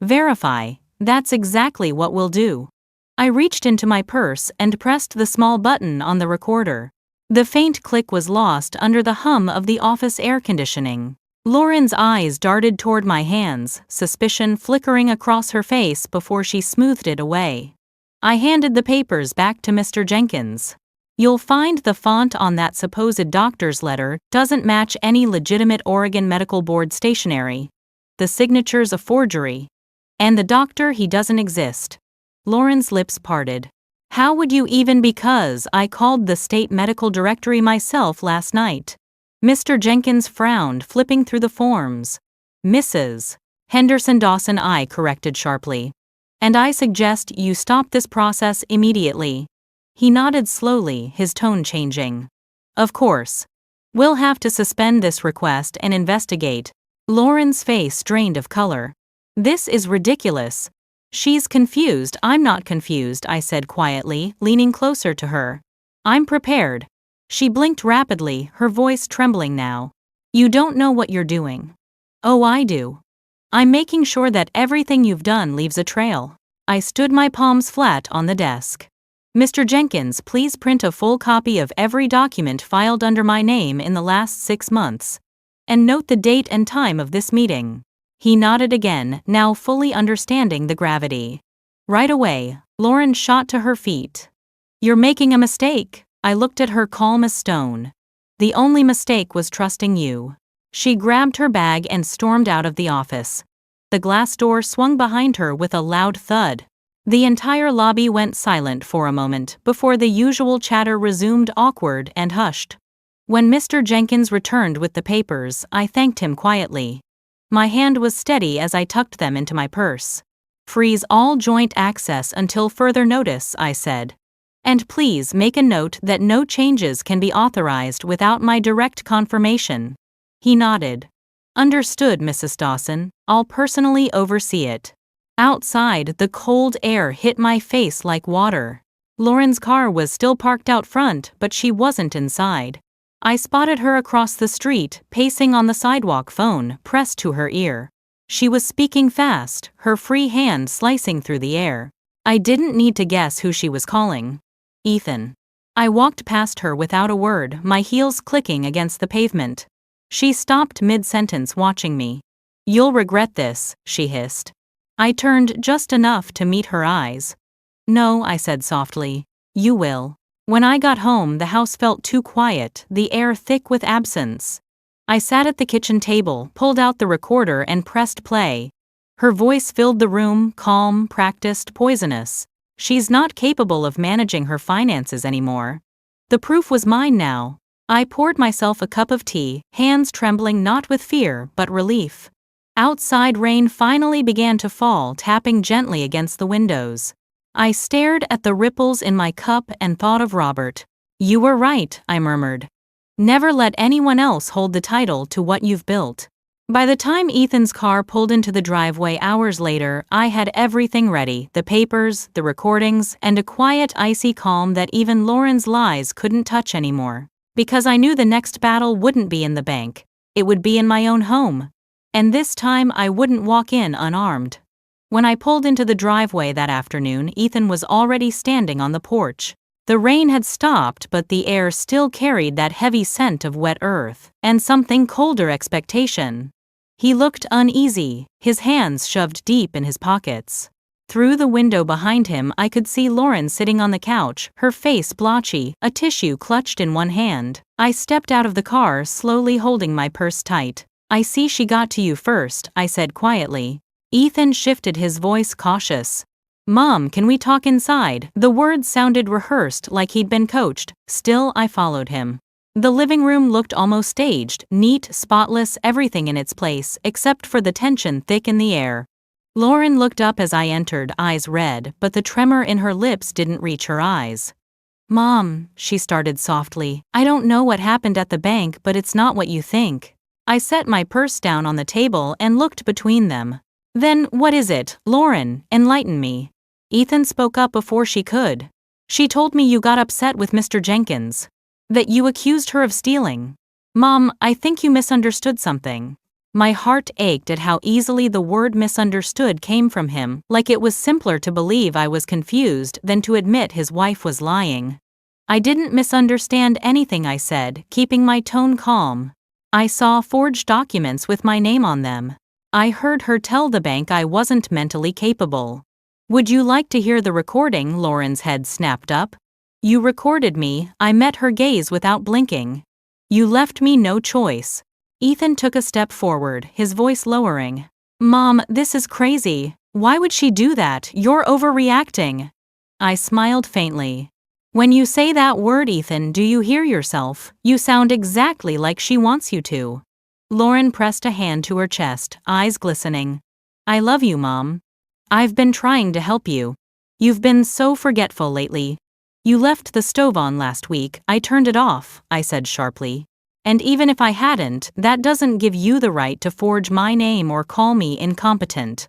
Verify. That's exactly what we'll do. I reached into my purse and pressed the small button on the recorder. The faint click was lost under the hum of the office air conditioning. Lauren's eyes darted toward my hands, suspicion flickering across her face before she smoothed it away. I handed the papers back to Mr. Jenkins. You'll find the font on that supposed doctor's letter doesn't match any legitimate Oregon Medical Board stationery. The signature's a forgery. And the doctor, he doesn't exist. Lauren's lips parted. How would you even? Because I called the state medical directory myself last night. Mr. Jenkins frowned, flipping through the forms. Mrs. Henderson Dawson, I corrected sharply. And I suggest you stop this process immediately. He nodded slowly, his tone changing. Of course. We'll have to suspend this request and investigate. Lauren's face drained of color. This is ridiculous. She's confused. I'm not confused, I said quietly, leaning closer to her. I'm prepared. She blinked rapidly, her voice trembling now. You don't know what you're doing. Oh, I do. I'm making sure that everything you've done leaves a trail. I stood my palms flat on the desk. Mr. Jenkins, please print a full copy of every document filed under my name in the last 6 months. And note the date and time of this meeting. He nodded again, now fully understanding the gravity. Right away, Lauren shot to her feet. You're making a mistake. I looked at her calm as stone. The only mistake was trusting you. She grabbed her bag and stormed out of the office. The glass door swung behind her with a loud thud. The entire lobby went silent for a moment before the usual chatter resumed, awkward and hushed. When Mr. Jenkins returned with the papers, I thanked him quietly. My hand was steady as I tucked them into my purse. Freeze all joint access until further notice, I said. And please make a note that no changes can be authorized without my direct confirmation. He nodded. Understood, Mrs. Dawson. I'll personally oversee it. Outside, the cold air hit my face like water. Lauren's car was still parked out front, but she wasn't inside. I spotted her across the street, pacing on the sidewalk, phone pressed to her ear. She was speaking fast, her free hand slicing through the air. I didn't need to guess who she was calling. Ethan. I walked past her without a word, my heels clicking against the pavement. She stopped mid-sentence, watching me. You'll regret this, she hissed. I turned just enough to meet her eyes. No, I said softly. You will. When I got home, the house felt too quiet, the air thick with absence. I sat at the kitchen table, pulled out the recorder and pressed play. Her voice filled the room, calm, practiced, poisonous. She's not capable of managing her finances anymore. The proof was mine now. I poured myself a cup of tea, hands trembling not with fear but relief. Outside, rain finally began to fall, tapping gently against the windows. I stared at the ripples in my cup and thought of Robert. You were right, I murmured. Never let anyone else hold the title to what you've built. By the time Ethan's car pulled into the driveway hours later, I had everything ready, the papers, the recordings, and a quiet, icy calm that even Lauren's lies couldn't touch anymore. Because I knew the next battle wouldn't be in the bank. It would be in my own home. And this time I wouldn't walk in unarmed. When I pulled into the driveway that afternoon, Ethan was already standing on the porch. The rain had stopped, but the air still carried that heavy scent of wet earth, and something colder expectation. He looked uneasy, his hands shoved deep in his pockets. Through the window behind him I could see Lauren sitting on the couch, her face blotchy, a tissue clutched in one hand. I stepped out of the car, slowly holding my purse tight. "I see she got to you first," I said quietly. Ethan shifted his voice, cautious. "Mom, can we talk inside?" The words sounded rehearsed, like he'd been coached. Still, I followed him. The living room looked almost staged, neat, spotless, everything in its place, except for the tension thick in the air. Lauren looked up as I entered, eyes red, but the tremor in her lips didn't reach her eyes. "Mom," she started softly, "I don't know what happened at the bank, but it's not what you think." I set my purse down on the table and looked between them. "Then what is it, Lauren? Enlighten me." Ethan spoke up before she could. "She told me you got upset with Mr. Jenkins. That you accused her of stealing." "Mom, I think you misunderstood something." My heart ached at how easily the word misunderstood came from him, like it was simpler to believe I was confused than to admit his wife was lying. "I didn't misunderstand anything," I said, keeping my tone calm. "I saw forged documents with my name on them. I heard her tell the bank I wasn't mentally capable." "Would you like to hear the recording?" Lauren's head snapped up. "You recorded me." I met her gaze without blinking. "You left me no choice." Ethan took a step forward, his voice lowering. "Mom, this is crazy. Why would she do that? You're overreacting." I smiled faintly. "When you say that word, Ethan, do you hear yourself? You sound exactly like she wants you to." Lauren pressed a hand to her chest, eyes glistening. "I love you, Mom. I've been trying to help you. You've been so forgetful lately." "You left the stove on last week." "I turned it off," I said sharply. "And even if I hadn't, that doesn't give you the right to forge my name or call me incompetent."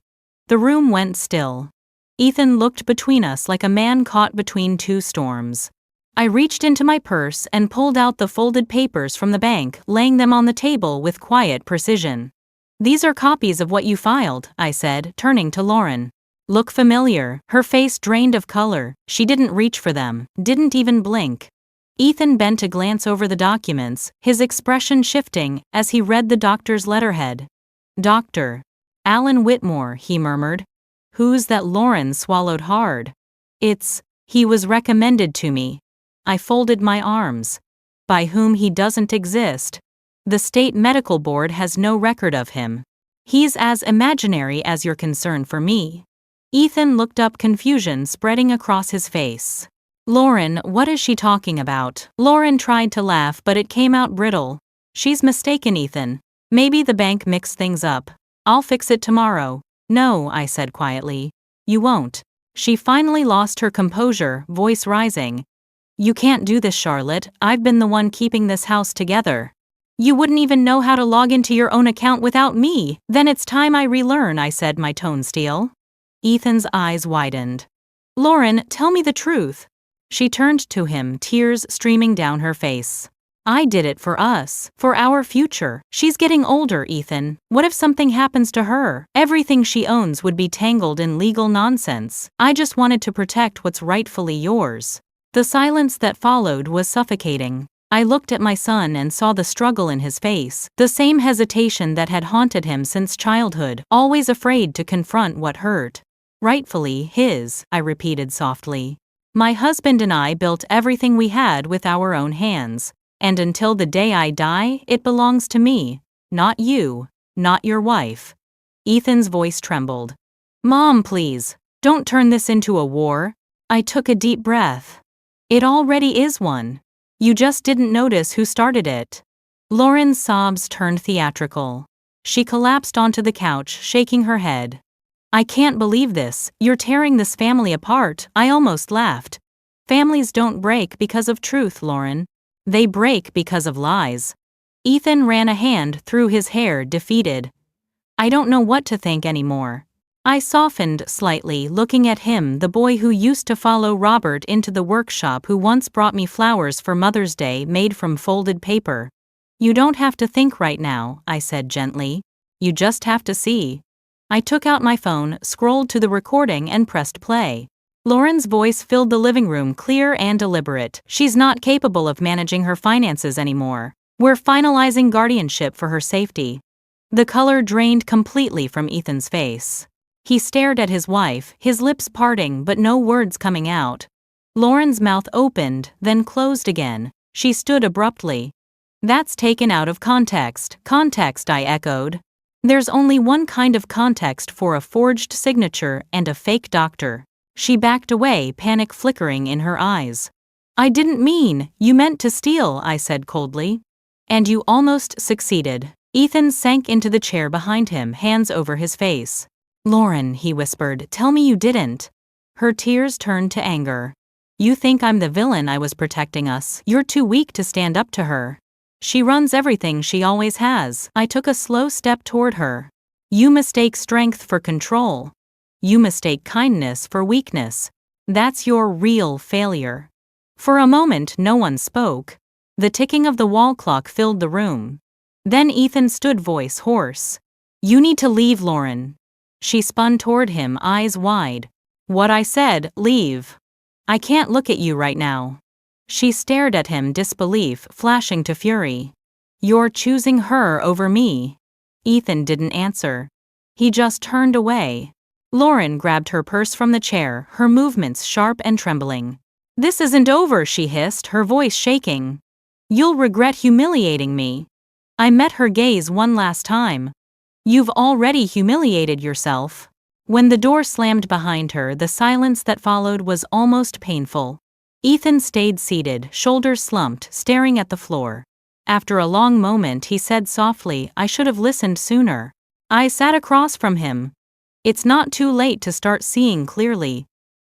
The room went still. Ethan looked between us like a man caught between two storms. I reached into my purse and pulled out the folded papers from the bank, laying them on the table with quiet precision. "These are copies of what you filed," I said, turning to Lauren. "Look familiar." Her face drained of color. She didn't reach for them, didn't even blink. Ethan bent to glance over the documents, his expression shifting as he read the doctor's letterhead. "Dr. Alan Whitmore," he murmured. "Who's that?" Lauren swallowed hard. He was recommended to me." I folded my arms. "By whom? He doesn't exist. The state medical board has no record of him. He's as imaginary as your concern for me." Ethan looked up, confusion spreading across his face. "Lauren, what is she talking about?" Lauren tried to laugh, but it came out brittle. "She's mistaken, Ethan. Maybe the bank mixed things up. I'll fix it tomorrow." "No," I said quietly. "You won't." She finally lost her composure, voice rising. "You can't do this, Charlotte. I've been the one keeping this house together. You wouldn't even know how to log into your own account without me." "Then it's time I relearn," I said, my tone steel. Ethan's eyes widened. "Lauren, tell me the truth." She turned to him, tears streaming down her face. "I did it for us, for our future. She's getting older, Ethan. What if something happens to her? Everything she owns would be tangled in legal nonsense. I just wanted to protect what's rightfully yours." The silence that followed was suffocating. I looked at my son and saw the struggle in his face, the same hesitation that had haunted him since childhood, always afraid to confront what hurt. "Rightfully his," I repeated softly. "My husband and I built everything we had with our own hands. And until the day I die, it belongs to me. Not you. Not your wife." Ethan's voice trembled. "Mom, please. Don't turn this into a war." I took a deep breath. "It already is one. You just didn't notice who started it." Lauren's sobs turned theatrical. She collapsed onto the couch, shaking her head. "I can't believe this. You're tearing this family apart." I almost laughed. "Families don't break because of truth, Lauren. They break because of lies." Ethan ran a hand through his hair, defeated. "I don't know what to think anymore." I softened slightly, looking at him, the boy who used to follow Robert into the workshop, who once brought me flowers for Mother's Day made from folded paper. "You don't have to think right now," I said gently. "You just have to see." I took out my phone, scrolled to the recording and pressed play. Lauren's voice filled the living room, clear and deliberate. She's not capable of managing her finances anymore. We're finalizing guardianship for her safety. The color drained completely from Ethan's face. He stared at his wife, his lips parting but no words coming out. Lauren's mouth opened, then closed again. She stood abruptly. That's taken out of context. Context, I echoed. There's only one kind of context for a forged signature and a fake doctor. She backed away, panic flickering in her eyes. I didn't mean, you meant to steal, I said coldly. And you almost succeeded. Ethan sank into the chair behind him, hands over his face. Lauren, he whispered, tell me you didn't. Her tears turned to anger. You think I'm the villain I was protecting us. You're too weak to stand up to her. She runs everything, she always has. I took a slow step toward her. You mistake strength for control. You mistake kindness for weakness. That's your real failure. For a moment no one spoke. The ticking of the wall clock filled the room. Then Ethan stood, voice hoarse. You need to leave, Lauren. She spun toward him, eyes wide. What I said, leave. I can't look at you right now. She stared at him, disbelief flashing to fury. You're choosing her over me. Ethan didn't answer. He just turned away. Lauren grabbed her purse from the chair, her movements sharp and trembling. This isn't over, she hissed, her voice shaking. You'll regret humiliating me. I met her gaze one last time. You've already humiliated yourself. When the door slammed behind her, the silence that followed was almost painful. Ethan stayed seated, shoulders slumped, staring at the floor. After a long moment he said softly, I should have listened sooner. I sat across from him. It's not too late to start seeing clearly.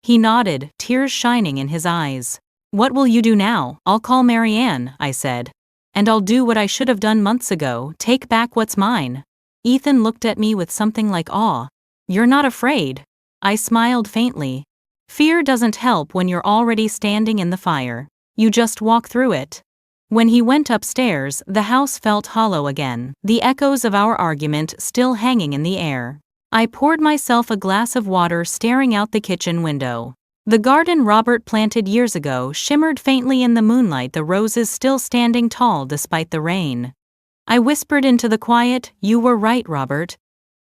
He nodded, tears shining in his eyes. What will you do now? I'll call Marianne, I said. And I'll do what I should have done months ago, take back what's mine. Ethan looked at me with something like awe. You're not afraid. I smiled faintly. Fear doesn't help when you're already standing in the fire. You just walk through it. When he went upstairs, the house felt hollow again, the echoes of our argument still hanging in the air. I poured myself a glass of water, staring out the kitchen window. The garden Robert planted years ago shimmered faintly in the moonlight, the roses still standing tall despite the rain. I whispered into the quiet, you were right, Robert.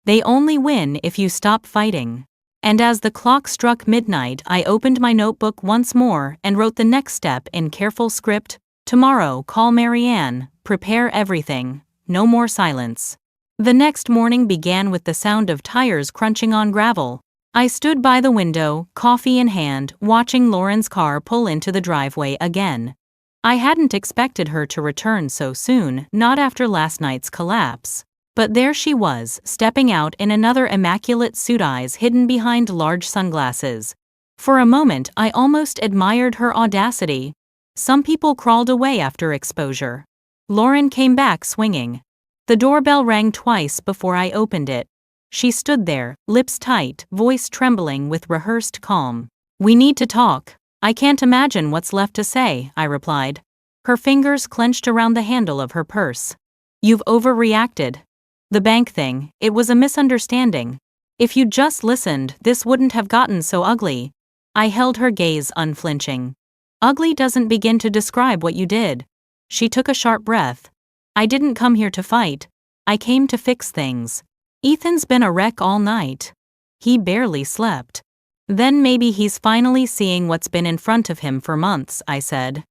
They only win if you stop fighting. And as the clock struck midnight, I opened my notebook once more and wrote the next step in careful script. Tomorrow, call Marianne, prepare everything, no more silence. The next morning began with the sound of tires crunching on gravel. I stood by the window, coffee in hand, watching Lauren's car pull into the driveway again. I hadn't expected her to return so soon, not after last night's collapse. But there she was, stepping out in another immaculate suit, eyes hidden behind large sunglasses. For a moment I almost admired her audacity. Some people crawled away after exposure. Lauren came back swinging. The doorbell rang twice before I opened it. She stood there, lips tight, voice trembling with rehearsed calm. We need to talk. I can't imagine what's left to say, I replied. Her fingers clenched around the handle of her purse. You've overreacted. The bank thing, it was a misunderstanding. If you'd just listened, this wouldn't have gotten so ugly. I held her gaze unflinching. Ugly doesn't begin to describe what you did. She took a sharp breath. I didn't come here to fight. I came to fix things. Ethan's been a wreck all night. He barely slept. Then maybe he's finally seeing what's been in front of him for months, I said.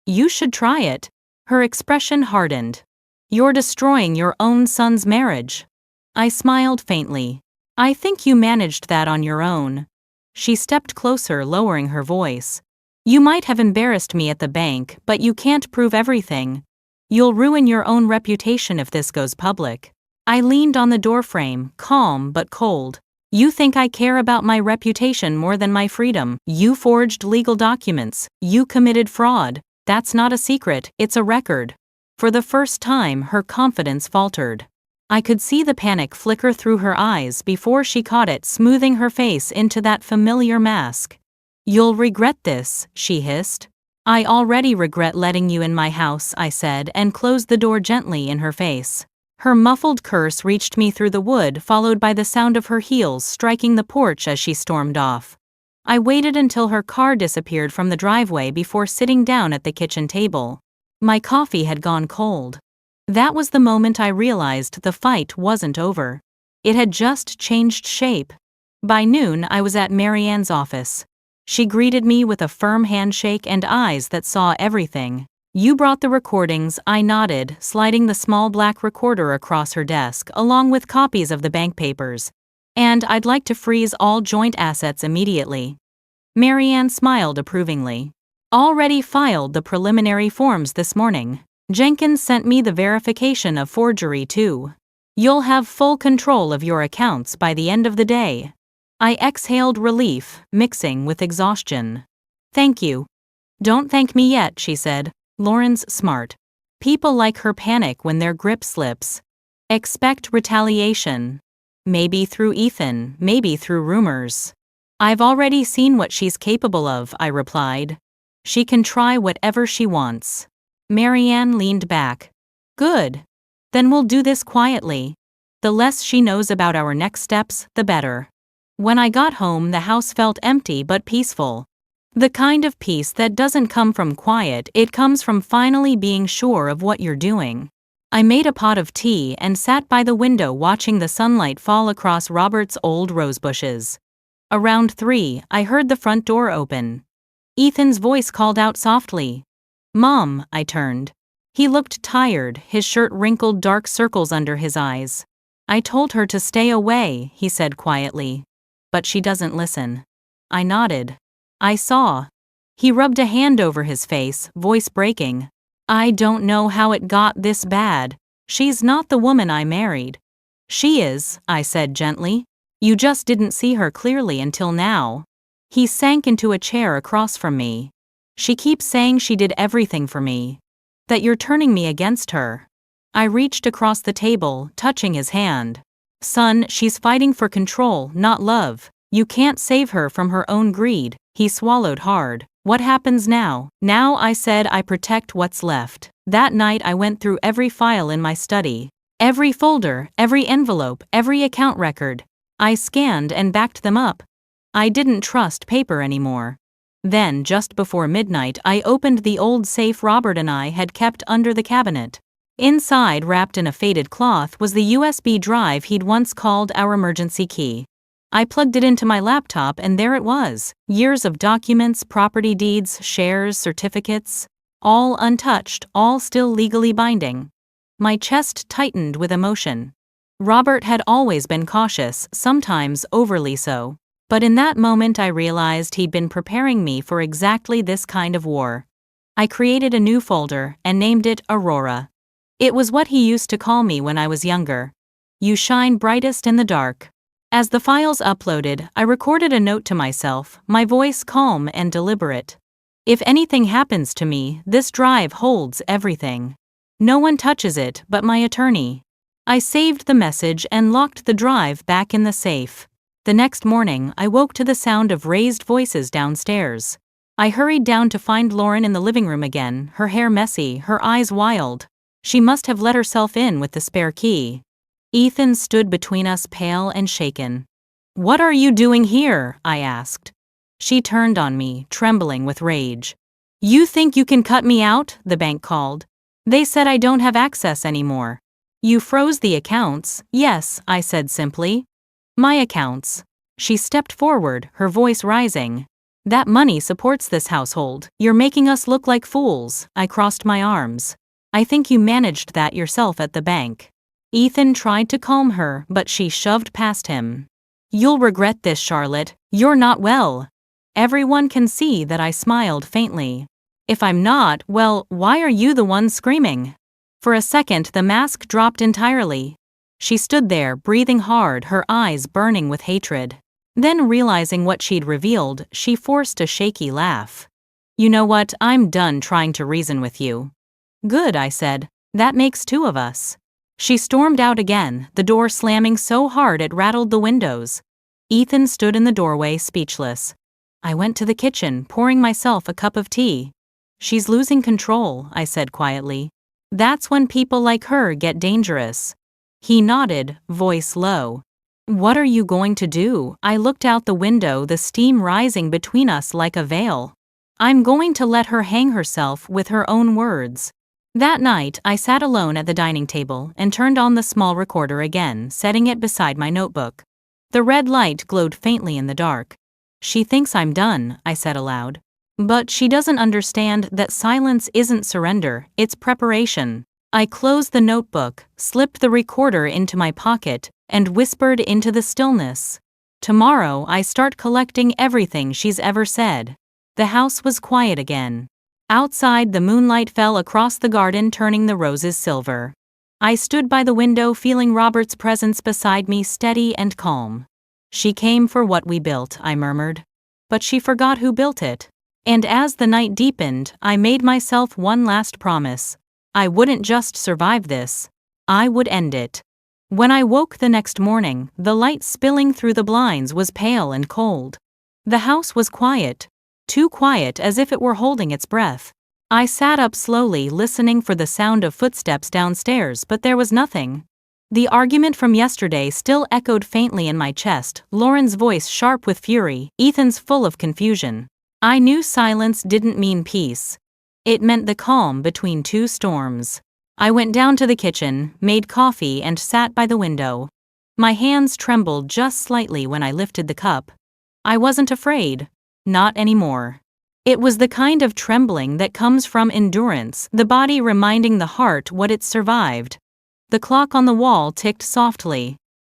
You should try it. Her expression hardened. You're destroying your own son's marriage. I smiled faintly. I think you managed that on your own. She stepped closer, lowering her voice. You might have embarrassed me at the bank, but you can't prove everything. You'll ruin your own reputation if this goes public. I leaned on the doorframe, calm but cold. You think I care about my reputation more than my freedom? You forged legal documents. You committed fraud. That's not a secret, it's a record. For the first time, her confidence faltered. I could see the panic flicker through her eyes before she caught it, smoothing her face into that familiar mask. You'll regret this, she hissed. I already regret letting you in my house, I said, and closed the door gently in her face. Her muffled curse reached me through the wood, followed by the sound of her heels striking the porch as she stormed off. I waited until her car disappeared from the driveway before sitting down at the kitchen table. My coffee had gone cold. That was the moment I realized the fight wasn't over. It had just changed shape. By noon, I was at Marianne's office. She greeted me with a firm handshake and eyes that saw everything. "You brought the recordings," I nodded, sliding the small black recorder across her desk, along with copies of the bank papers. "And I'd like to freeze all joint assets immediately." Marianne smiled approvingly. "Already filed the preliminary forms this morning. Jenkins sent me the verification of forgery too. You'll have full control of your accounts by the end of the day." I exhaled relief, mixing with exhaustion. "Thank you." "Don't thank me yet," she said. "Lauren's smart. People like her panic when their grip slips. Expect retaliation. Maybe through Ethan, maybe through rumors." "I've already seen what she's capable of," I replied. "She can try whatever she wants." Marianne leaned back. "Good. Then we'll do this quietly. The less she knows about our next steps, the better." When I got home, the house felt empty but peaceful. The kind of peace that doesn't come from quiet, it comes from finally being sure of what you're doing. I made a pot of tea and sat by the window watching the sunlight fall across Robert's old rose bushes. Around 3, I heard the front door open. Ethan's voice called out softly. "Mom," I turned. He looked tired, his shirt wrinkled, dark circles under his eyes. "I told her to stay away," he said quietly. "But she doesn't listen." I nodded. "I saw." He rubbed a hand over his face, voice breaking. "I don't know how it got this bad. She's not the woman I married." "She is," I said gently. "You just didn't see her clearly until now." He sank into a chair across from me. "She keeps saying she did everything for me. That you're turning me against her." I reached across the table, touching his hand. "Son, she's fighting for control, not love. You can't save her from her own greed." He swallowed hard. "What happens now?" "Now," I said, "I protect what's left." That night I went through every file in my study. Every folder, every envelope, every account record. I scanned and backed them up. I didn't trust paper anymore. Then, just before midnight, I opened the old safe Robert and I had kept under the cabinet. Inside, wrapped in a faded cloth, was the USB drive he'd once called our emergency key. I plugged it into my laptop and there it was. Years of documents, property deeds, shares, certificates. All untouched, all still legally binding. My chest tightened with emotion. Robert had always been cautious, sometimes overly so. But in that moment I realized he'd been preparing me for exactly this kind of war. I created a new folder and named it Aurora. It was what he used to call me when I was younger. "You shine brightest in the dark." As the files uploaded, I recorded a note to myself, my voice calm and deliberate. "If anything happens to me, this drive holds everything. No one touches it but my attorney." I saved the message and locked the drive back in the safe. The next morning, I woke to the sound of raised voices downstairs. I hurried down to find Lauren in the living room again, her hair messy, her eyes wild. She must have let herself in with the spare key. Ethan stood between us, pale and shaken. "What are you doing here?" I asked. She turned on me, trembling with rage. "You think you can cut me out?" the bank called. "They said I don't have access anymore." "You froze the accounts." "Yes," I said simply. "My accounts." She stepped forward, her voice rising. "That money supports this household. You're making us look like fools." I crossed my arms. "I think you managed that yourself at the bank." Ethan tried to calm her, but she shoved past him. "You'll regret this, Charlotte. You're not well." Everyone can see that I smiled faintly. "If I'm not, well, why are you the one screaming?" For a second the mask dropped entirely. She stood there, breathing hard, her eyes burning with hatred. Then, realizing what she'd revealed, she forced a shaky laugh. "You know what, I'm done trying to reason with you." "Good," I said. "That makes 2 of us." She stormed out again, the door slamming so hard it rattled the windows. Ethan stood in the doorway, speechless. I went to the kitchen, pouring myself a cup of tea. "She's losing control," I said quietly. "That's when people like her get dangerous." He nodded, voice low. "What are you going to do?" I looked out the window, the steam rising between us like a veil. "I'm going to let her hang herself with her own words." That night, I sat alone at the dining table and turned on the small recorder again, setting it beside my notebook. The red light glowed faintly in the dark. "She thinks I'm done," I said aloud. "But she doesn't understand that silence isn't surrender, it's preparation." I closed the notebook, slipped the recorder into my pocket, and whispered into the stillness. "Tomorrow I start collecting everything she's ever said." The house was quiet again. Outside, the moonlight fell across the garden, turning the roses silver. I stood by the window, feeling Robert's presence beside me, steady and calm. "She came for what we built," I murmured. "But she forgot who built it." And as the night deepened, I made myself one last promise. I wouldn't just survive this. I would end it. When I woke the next morning, the light spilling through the blinds was pale and cold. The house was quiet, too quiet, as if it were holding its breath. I sat up slowly, listening for the sound of footsteps downstairs, but there was nothing. The argument from yesterday still echoed faintly in my chest, Lauren's voice sharp with fury, Ethan's full of confusion. I knew silence didn't mean peace. It meant the calm between two storms. I went down to the kitchen, made coffee, and sat by the window. My hands trembled just slightly when I lifted the cup. I wasn't afraid. Not anymore. It was the kind of trembling that comes from endurance, the body reminding the heart what it's survived. The clock on the wall ticked softly.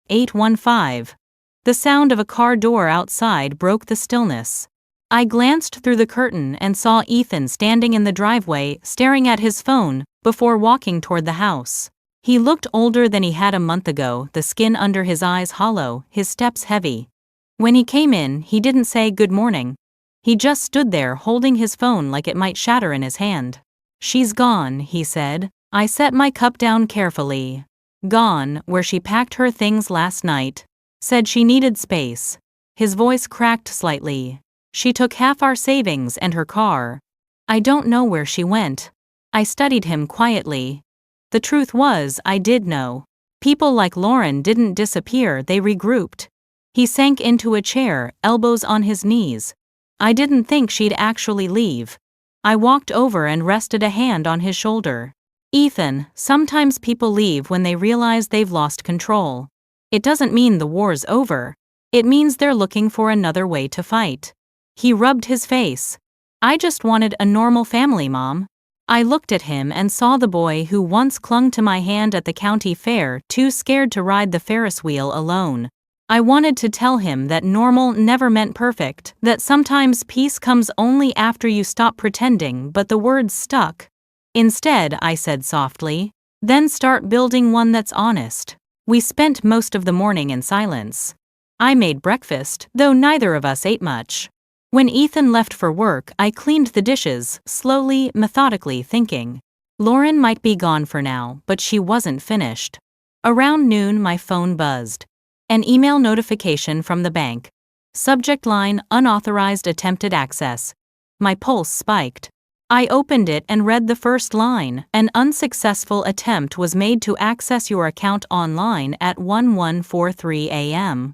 8:15. The sound of a car door outside broke the stillness. I glanced through the curtain and saw Ethan standing in the driveway, staring at his phone, before walking toward the house. He looked older than he had a month ago, the skin under his eyes hollow, his steps heavy. When he came in, he didn't say good morning. He just stood there holding his phone like it might shatter in his hand. "She's gone," he said. I set my cup down carefully. "Gone, where she packed her things last night. Said she needed space." His voice cracked slightly. "She took half our savings and her car. I don't know where she went." I studied him quietly. The truth was, I did know. People like Lauren didn't disappear, they regrouped. He sank into a chair, elbows on his knees. I didn't think she'd actually leave. I walked over and rested a hand on his shoulder. "Ethan, sometimes people leave when they realize they've lost control. It doesn't mean the war's over. It means they're looking for another way to fight." He rubbed his face. "I just wanted a normal family, Mom." I looked at him and saw the boy who once clung to my hand at the county fair, too scared to ride the Ferris wheel alone. I wanted to tell him that normal never meant perfect, that sometimes peace comes only after you stop pretending, but the words stuck. "Instead," I said softly, "then start building one that's honest." We spent most of the morning in silence. I made breakfast, though neither of us ate much. When Ethan left for work, I cleaned the dishes, slowly, methodically, thinking. Lauren might be gone for now, but she wasn't finished. Around noon, my phone buzzed. An email notification from the bank. Subject line: unauthorized attempted access. My pulse spiked. I opened it and read the first line: "An unsuccessful attempt was made to access your account online at 11:43 a.m.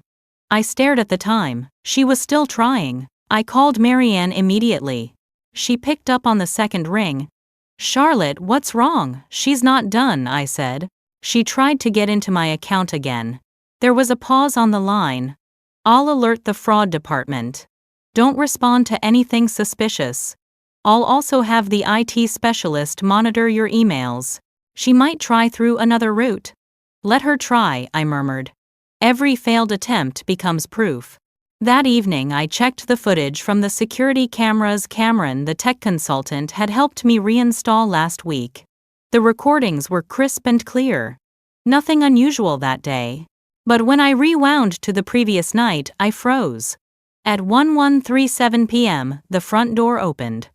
I stared at the time. She was still trying. I called Marianne immediately. She picked up on the second ring. "Charlotte, what's wrong?" "She's not done," I said. "She tried to get into my account again." There was a pause on the line. "I'll alert the fraud department. Don't respond to anything suspicious. I'll also have the IT specialist monitor your emails. She might try through another route." "Let her try," I murmured. "Every failed attempt becomes proof." That evening I checked the footage from the security cameras Cameron, the tech consultant, had helped me reinstall last week. The recordings were crisp and clear. Nothing unusual that day. But when I rewound to the previous night, I froze. At 11:37 p.m., the front door opened.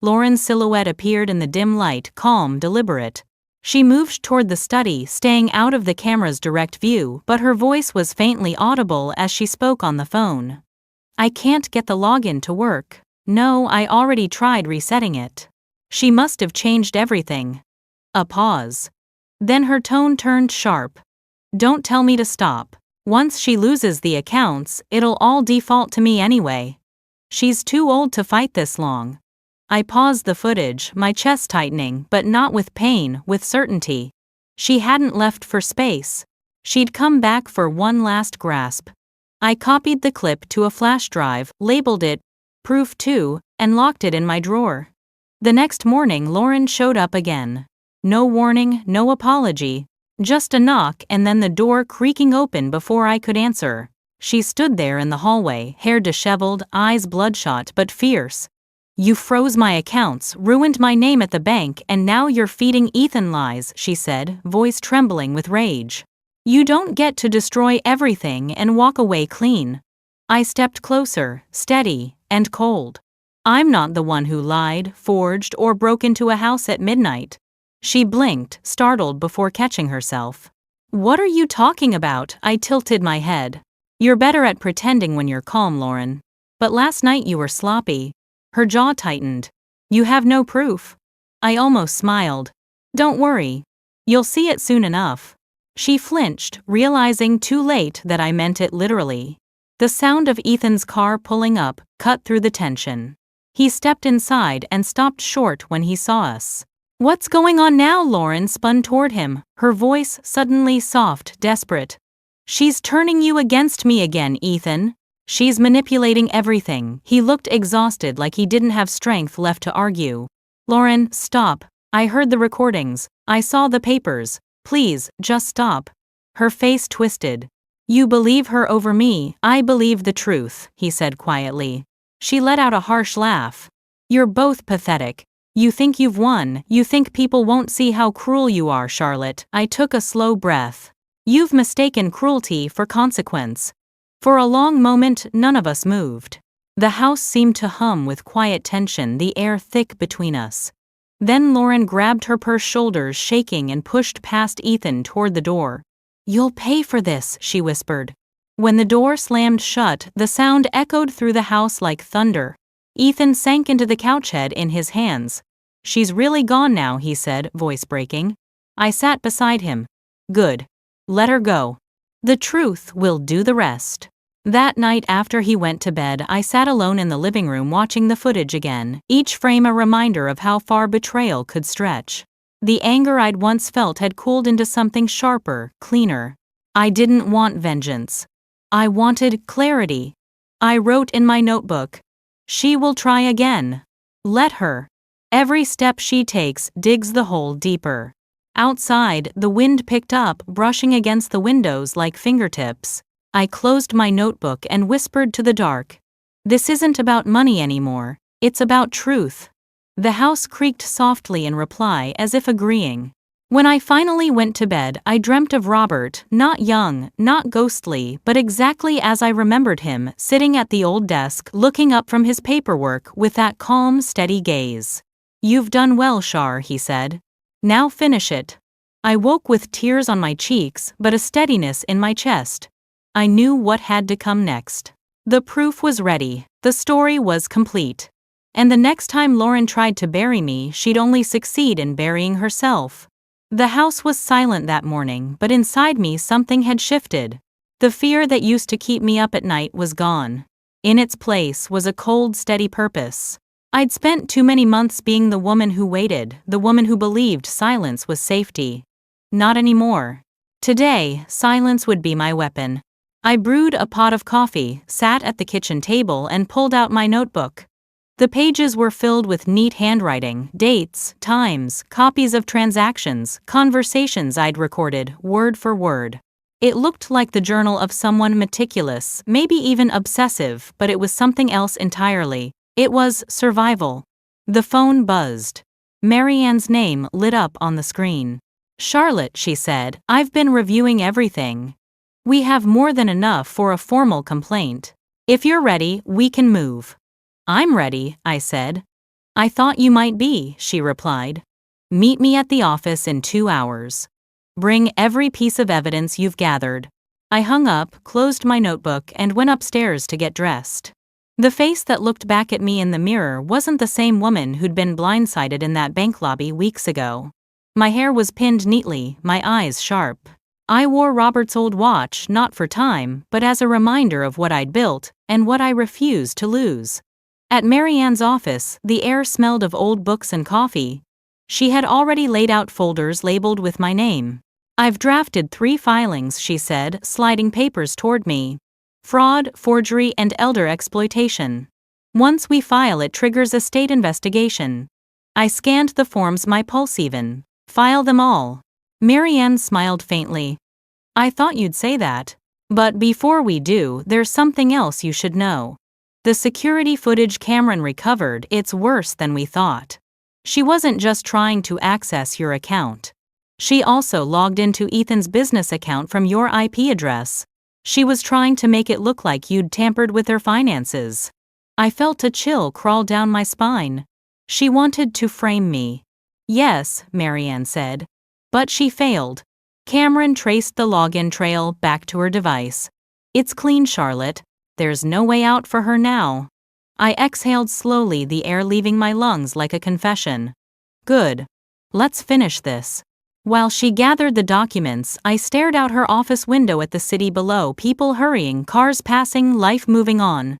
Lauren's silhouette appeared in the dim light, calm, deliberate. She moved toward the study, staying out of the camera's direct view, but her voice was faintly audible as she spoke on the phone. "I can't get the login to work." "No, I already tried resetting it." "She must have changed everything." A pause. Then her tone turned sharp. "Don't tell me to stop." Once she loses the accounts, it'll all default to me anyway. She's too old to fight this long. I paused the footage, my chest tightening, but not with pain, with certainty. She hadn't left for space. She'd come back for one last grasp. I copied the clip to a flash drive, labeled it Proof 2, and locked it in my drawer. The next morning, Lauren showed up again. No warning, no apology. Just a knock and then the door creaking open before I could answer. She stood there in the hallway, hair disheveled, eyes bloodshot but fierce. "You froze my accounts, ruined my name at the bank, and now you're feeding Ethan lies," she said, voice trembling with rage. "You don't get to destroy everything and walk away clean." I stepped closer, steady and cold. "I'm not the one who lied, forged, or broke into a house at midnight." She blinked, startled before catching herself. "What are you talking about?" I tilted my head. "You're better at pretending when you're calm, Lauren. But last night you were sloppy." Her jaw tightened. "You have no proof." I almost smiled. "Don't worry. You'll see it soon enough." She flinched, realizing too late that I meant it literally. The sound of Ethan's car pulling up cut through the tension. He stepped inside and stopped short when he saw us. "What's going on now?" Lauren spun toward him, her voice suddenly soft, desperate. "She's turning you against me again, Ethan. She's manipulating everything." He looked exhausted, like he didn't have strength left to argue. "Lauren, stop. I heard the recordings. I saw the papers. Please, just stop." Her face twisted. "You believe her over me, I believe the truth," he said quietly. She let out a harsh laugh. "You're both pathetic. You think you've won, you think people won't see how cruel you are, Charlotte." I took a slow breath. "You've mistaken cruelty for consequence." For a long moment, none of us moved. The house seemed to hum with quiet tension, the air thick between us. Then Lauren grabbed her purse, shoulders shaking, and pushed past Ethan toward the door. "You'll pay for this," she whispered. When the door slammed shut, the sound echoed through the house like thunder. Ethan sank into the couch, head in his hands. "She's really gone now," he said, voice breaking. I sat beside him. "Good. Let her go. The truth will do the rest." That night after he went to bed, I sat alone in the living room watching the footage again, each frame a reminder of how far betrayal could stretch. The anger I'd once felt had cooled into something sharper, cleaner. I didn't want vengeance. I wanted clarity. I wrote in my notebook, "She will try again. Let her. Every step she takes digs the hole deeper." Outside, the wind picked up, brushing against the windows like fingertips. I closed my notebook and whispered to the dark, "This isn't about money anymore, it's about truth." The house creaked softly in reply, as if agreeing. When I finally went to bed, I dreamt of Robert, not young, not ghostly, but exactly as I remembered him, sitting at the old desk, looking up from his paperwork with that calm, steady gaze. "You've done well, Char," he said. "Now finish it." I woke with tears on my cheeks, but a steadiness in my chest. I knew what had to come next. The proof was ready. The story was complete. And the next time Lauren tried to bury me, she'd only succeed in burying herself. The house was silent that morning, but inside me something had shifted. The fear that used to keep me up at night was gone. In its place was a cold, steady purpose. I'd spent too many months being the woman who waited, the woman who believed silence was safety. Not anymore. Today, silence would be my weapon. I brewed a pot of coffee, sat at the kitchen table, and pulled out my notebook. The pages were filled with neat handwriting, dates, times, copies of transactions, conversations I'd recorded, word for word. It looked like the journal of someone meticulous, maybe even obsessive, but it was something else entirely. It was survival. The phone buzzed. Marianne's name lit up on the screen. "Charlotte," she said, "I've been reviewing everything. We have more than enough for a formal complaint. If you're ready, we can move." "I'm ready," I said. "I thought you might be," she replied. "Meet me at the office in 2 hours. Bring every piece of evidence you've gathered." I hung up, closed my notebook, and went upstairs to get dressed. The face that looked back at me in the mirror wasn't the same woman who'd been blindsided in that bank lobby weeks ago. My hair was pinned neatly, my eyes sharp. I wore Robert's old watch not for time, but as a reminder of what I'd built and what I refused to lose. At Marianne's office, the air smelled of old books and coffee. She had already laid out folders labeled with my name. "I've drafted 3 filings," she said, sliding papers toward me. "Fraud, forgery, and elder exploitation. Once we file, it triggers a state investigation." I scanned the forms, my pulse even. "File them all." Marianne smiled faintly. "I thought you'd say that. But before we do, there's something else you should know. The security footage Cameron recovered, it's worse than we thought. She wasn't just trying to access your account. She also logged into Ethan's business account from your IP address. She was trying to make it look like you'd tampered with their finances." I felt a chill crawl down my spine. She wanted to frame me. "Yes," Marianne said. "But she failed." Cameron traced the login trail back to her device. "It's clean, Charlotte. There's no way out for her now." I exhaled slowly, the air leaving my lungs like a confession. "Good. Let's finish this." While she gathered the documents, I stared out her office window at the city below, people hurrying, cars passing, life moving on.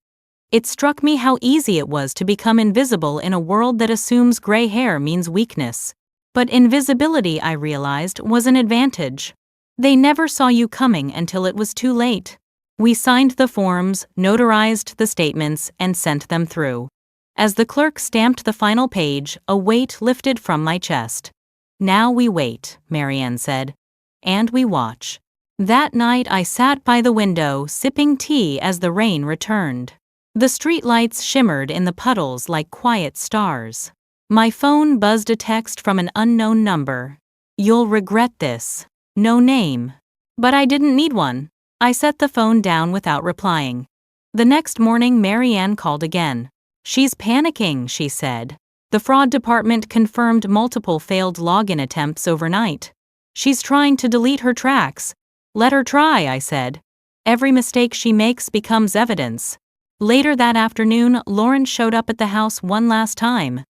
It struck me how easy it was to become invisible in a world that assumes gray hair means weakness. But invisibility, I realized, was an advantage. They never saw you coming until it was too late. We signed the forms, notarized the statements, and sent them through. As the clerk stamped the final page, a weight lifted from my chest. "Now we wait," Marianne said. "And we watch." That night I sat by the window, sipping tea as the rain returned. The streetlights shimmered in the puddles like quiet stars. My phone buzzed a text from an unknown number. "You'll regret this." No name. But I didn't need one. I set the phone down without replying. The next morning Marianne called again. "She's panicking," she said. "The fraud department confirmed multiple failed login attempts overnight. She's trying to delete her tracks." "Let her try," I said. "Every mistake she makes becomes evidence." Later that afternoon, Lauren showed up at the house one last time.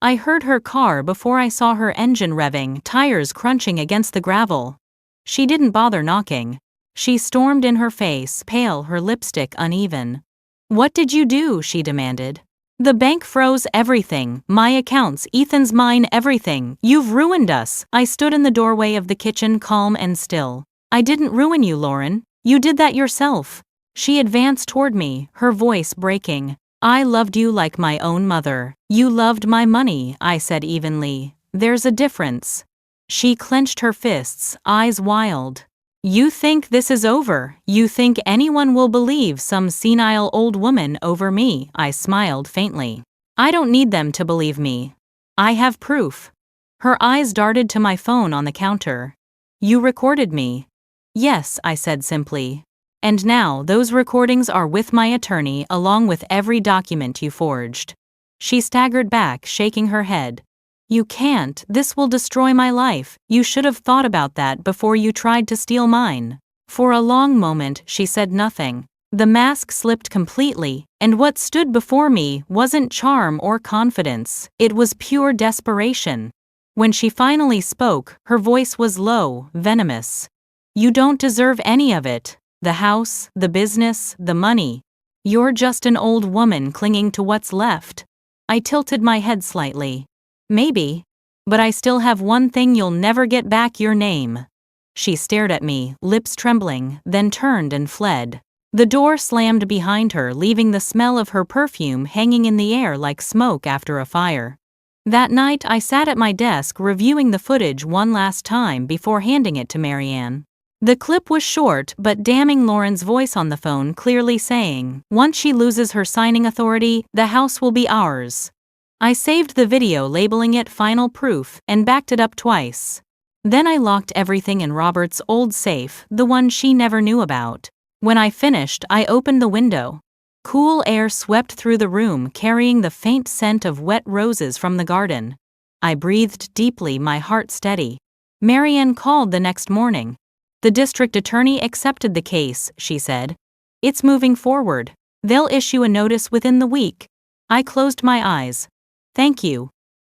I heard her car before I saw her engine revving, tires crunching against the gravel. She didn't bother knocking. She stormed in, her face pale, her lipstick uneven. "What did you do?" she demanded. "The bank froze everything, my accounts, Ethan's, mine, everything. You've ruined us." I stood in the doorway of the kitchen, calm and still. "I didn't ruin you, Lauren. You did that yourself." She advanced toward me, her voice breaking. "I loved you like my own mother. You loved my money," I said evenly. "There's a difference." She clenched her fists, eyes wild. "You think this is over? You think anyone will believe some senile old woman over me?" I smiled faintly. "I don't need them to believe me. I have proof." Her eyes darted to my phone on the counter. "You recorded me." "Yes," I said simply. "And now those recordings are with my attorney along with every document you forged." She staggered back, shaking her head. "You can't, this will destroy my life. You should have thought about that before you tried to steal mine." For a long moment she said nothing. The mask slipped completely, and what stood before me wasn't charm or confidence, it was pure desperation. When she finally spoke, her voice was low, venomous. "You don't deserve any of it. The house, the business, the money. You're just an old woman clinging to what's left." I tilted my head slightly. "Maybe. But I still have one thing: you'll never get back your name." She stared at me, lips trembling, then turned and fled. The door slammed behind her, leaving the smell of her perfume hanging in the air like smoke after a fire. That night I sat at my desk reviewing the footage one last time before handing it to Marianne. The clip was short but damning, Lauren's voice on the phone clearly saying, "Once she loses her signing authority, the house will be ours." I saved the video, labeling it "Final Proof," and backed it up twice. Then I locked everything in Robert's old safe, the one she never knew about. When I finished, I opened the window. Cool air swept through the room, carrying the faint scent of wet roses from the garden. I breathed deeply, my heart steady. Marianne called the next morning. "The district attorney accepted the case," she said. "It's moving forward. They'll issue a notice within the week." I closed my eyes. "Thank you.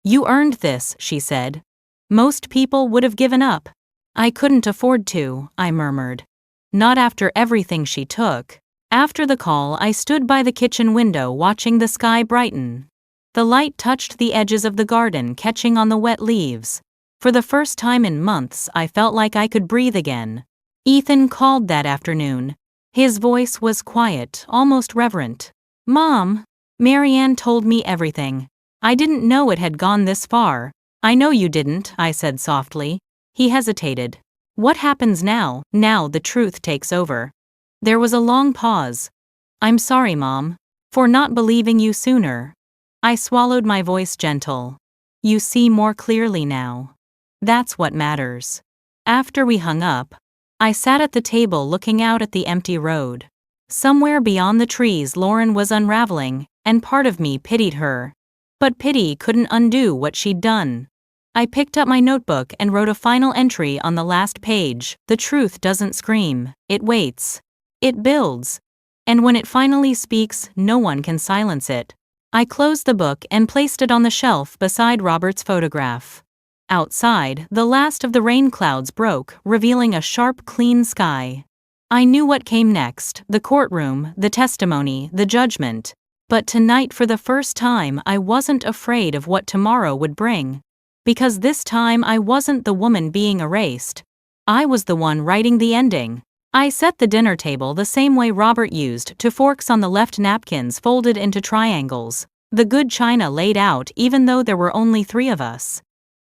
You earned this," she said. "Most people would have given up." I couldn't afford to, I murmured. Not after everything she took. After the call, I stood by the kitchen window watching the sky brighten. The light touched the edges of the garden, catching on the wet leaves. For the first time in months, I felt like I could breathe again. Ethan called that afternoon. His voice was quiet, almost reverent. "Mom, Marianne told me everything. I didn't know it had gone this far." "I know you didn't," I said softly. He hesitated. "What happens now? Now the truth takes over." There was a long pause. "I'm sorry, Mom, for not believing you sooner." I swallowed, my voice gentle. "You see more clearly now. That's what matters." After we hung up, I sat at the table looking out at the empty road. Somewhere beyond the trees, Lauren was unraveling, and part of me pitied her. But pity couldn't undo what she'd done. I picked up my notebook and wrote a final entry on the last page. The truth doesn't scream, it waits. It builds. And when it finally speaks, no one can silence it. I closed the book and placed it on the shelf beside Robert's photograph. Outside, the last of the rain clouds broke, revealing a sharp, clean sky. I knew what came next: the courtroom, the testimony, the judgment. But tonight, for the first time, I wasn't afraid of what tomorrow would bring. Because this time I wasn't the woman being erased. I was the one writing the ending. I set the dinner table the same way Robert used to, forks on the left, napkins folded into triangles, the good china laid out even though there were only 3 of us.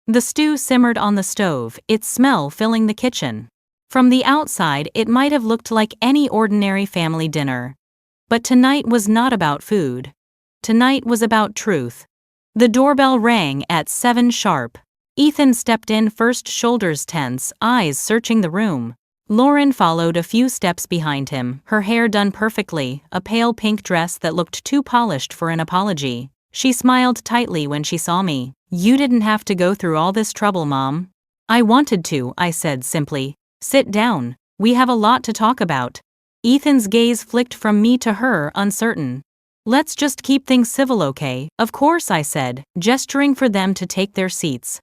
The stew simmered on the stove, its smell filling the kitchen. From the outside, it might have looked like any ordinary family dinner. But tonight was not about food. Tonight was about truth. The doorbell rang at 7 sharp. Ethan stepped in first, shoulders tense, eyes searching the room. Lauren followed a few steps behind him, her hair done perfectly, a pale pink dress that looked too polished for an apology. She smiled tightly when she saw me. "You didn't have to go through all this trouble, Mom." "I wanted to," I said simply. "Sit down. We have a lot to talk about." Ethan's gaze flicked from me to her, uncertain. "Let's just keep things civil, okay?" "Of course," I said, gesturing for them to take their seats.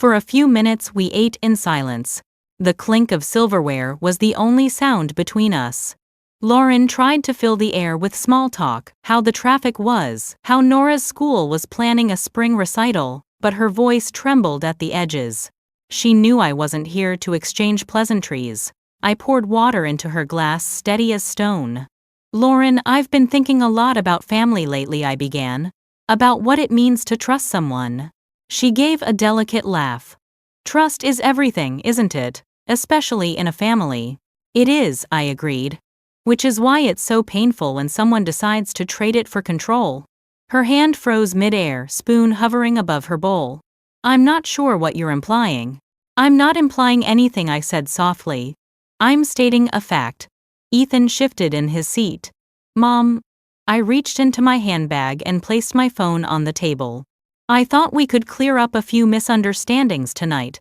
For a few minutes we ate in silence. The clink of silverware was the only sound between us. Lauren tried to fill the air with small talk, how the traffic was, how Nora's school was planning a spring recital, but her voice trembled at the edges. She knew I wasn't here to exchange pleasantries. I poured water into her glass, steady as stone. "Lauren, I've been thinking a lot about family lately," I began. "About what it means to trust someone." She gave a delicate laugh. "Trust is everything, isn't it? Especially in a family." "It is," I agreed. "Which is why it's so painful when someone decides to trade it for control." Her hand froze mid-air, spoon hovering above her bowl. "I'm not sure what you're implying." "I'm not implying anything," I said softly. "I'm stating a fact." Ethan shifted in his seat. "Mom." I reached into my handbag and placed my phone on the table. "I thought we could clear up a few misunderstandings tonight."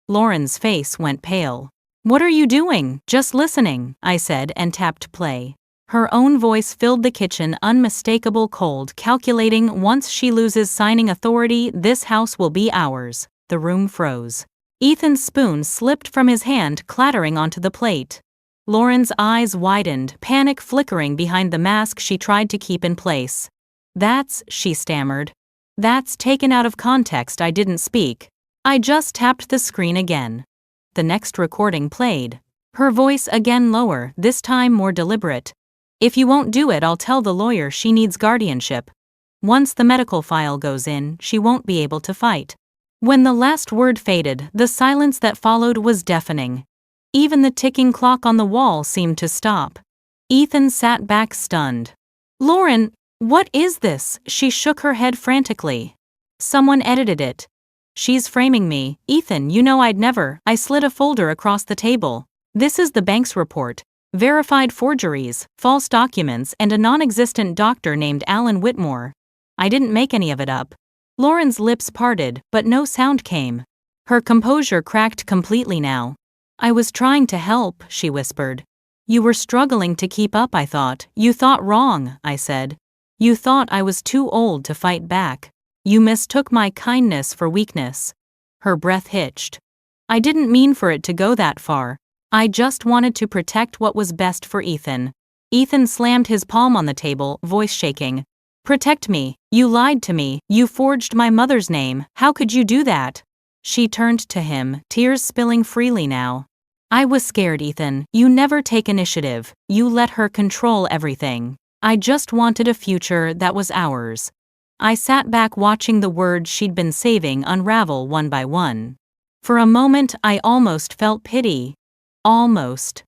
Lauren's face went pale. "What are you doing?" "Just listening," I said and tapped play. Her own voice filled the kitchen, unmistakable, cold, calculating. "Once she loses signing authority, this house will be ours." The room froze. Ethan's spoon slipped from his hand, clattering onto the plate. Lauren's eyes widened, panic flickering behind the mask she tried to keep in place. "That's," she stammered. "That's taken out of context." I didn't speak. I just tapped the screen again. The next recording played. Her voice again lower, this time more deliberate. "If you won't do it, I'll tell the lawyer she needs guardianship. Once the medical file goes in, she won't be able to fight." When the last word faded, the silence that followed was deafening. Even the ticking clock on the wall seemed to stop. Ethan sat back, stunned. "Lauren, what is this?" She shook her head frantically. "Someone edited it. She's framing me." "Ethan, you know I'd never." I slid a folder across the table. "This is the bank's report. Verified forgeries, false documents, and a non-existent doctor named Alan Whitmore. I didn't make any of it up." Lauren's lips parted, but no sound came. Her composure cracked completely now. "I was trying to help," she whispered. "You were struggling to keep up, I thought." "You thought wrong," I said. "You thought I was too old to fight back. You mistook my kindness for weakness." Her breath hitched. I didn't mean for it to go that far. I just wanted to protect what was best for Ethan. Ethan slammed his palm on the table, voice shaking. Protect me. You lied to me. You forged my mother's name. How could you do that? She turned to him, tears spilling freely now. I was scared, Ethan. You never take initiative. You let her control everything. I just wanted a future that was ours. I sat back watching the words she'd been saving unravel one by one. For a moment, I almost felt pity. Almost.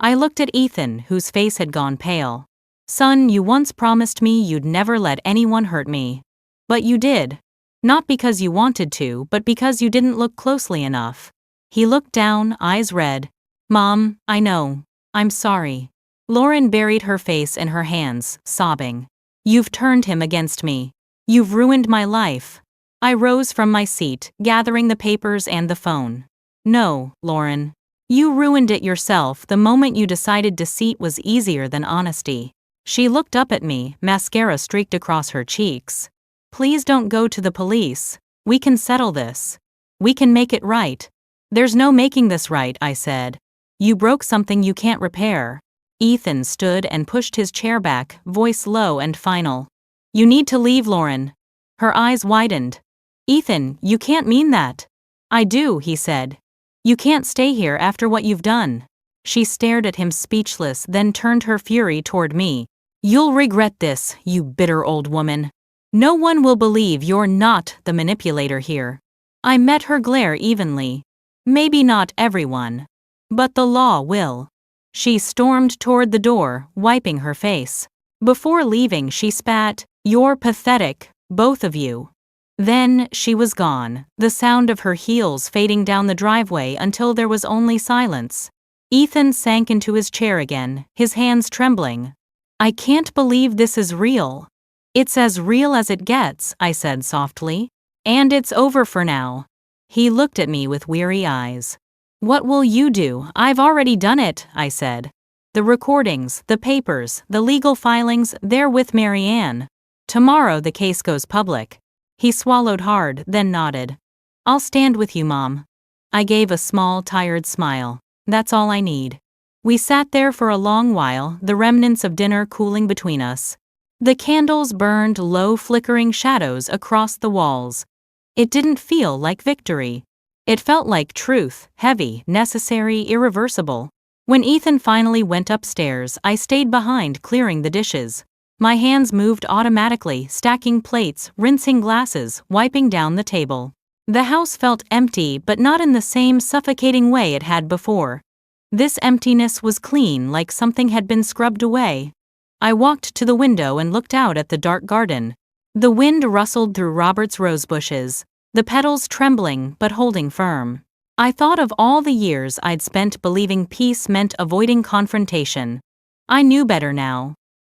I looked at Ethan, whose face had gone pale. Son, you once promised me you'd never let anyone hurt me. But you did. Not because you wanted to, but because you didn't look closely enough. He looked down, eyes red. Mom, I know. I'm sorry. Lauren buried her face in her hands, sobbing. You've turned him against me. You've ruined my life. I rose from my seat, gathering the papers and the phone. No, Lauren. You ruined it yourself the moment you decided deceit was easier than honesty. She looked up at me, mascara streaked across her cheeks. Please don't go to the police. We can settle this. We can make it right. There's no making this right, I said. You broke something you can't repair. Ethan stood and pushed his chair back, voice low and final. You need to leave, Lauren. Her eyes widened. Ethan, you can't mean that. I do, he said. You can't stay here after what you've done. She stared at him speechless, then turned her fury toward me. You'll regret this, you bitter old woman. No one will believe you're not the manipulator here. I met her glare evenly. Maybe not everyone. But the law will. She stormed toward the door, wiping her face. Before leaving, she spat, You're pathetic, both of you. Then she was gone, the sound of her heels fading down the driveway until there was only silence. Ethan sank into his chair again, his hands trembling. I can't believe this is real. It's as real as it gets, I said softly. And it's over for now. He looked at me with weary eyes. What will you do? I've already done it, I said. The recordings, the papers, the legal filings, they're with Marianne. Tomorrow the case goes public. He swallowed hard, then nodded. I'll stand with you, Mom. I gave a small, tired smile. That's all I need. We sat there for a long while, the remnants of dinner cooling between us. The candles burned low, flickering shadows across the walls. It didn't feel like victory. It felt like truth, heavy, necessary, irreversible. When Ethan finally went upstairs, I stayed behind clearing the dishes. My hands moved automatically, stacking plates, rinsing glasses, wiping down the table. The house felt empty, but not in the same suffocating way it had before. This emptiness was clean, like something had been scrubbed away. I walked to the window and looked out at the dark garden. The wind rustled through Robert's rose bushes, the petals trembling but holding firm. I thought of all the years I'd spent believing peace meant avoiding confrontation. I knew better now.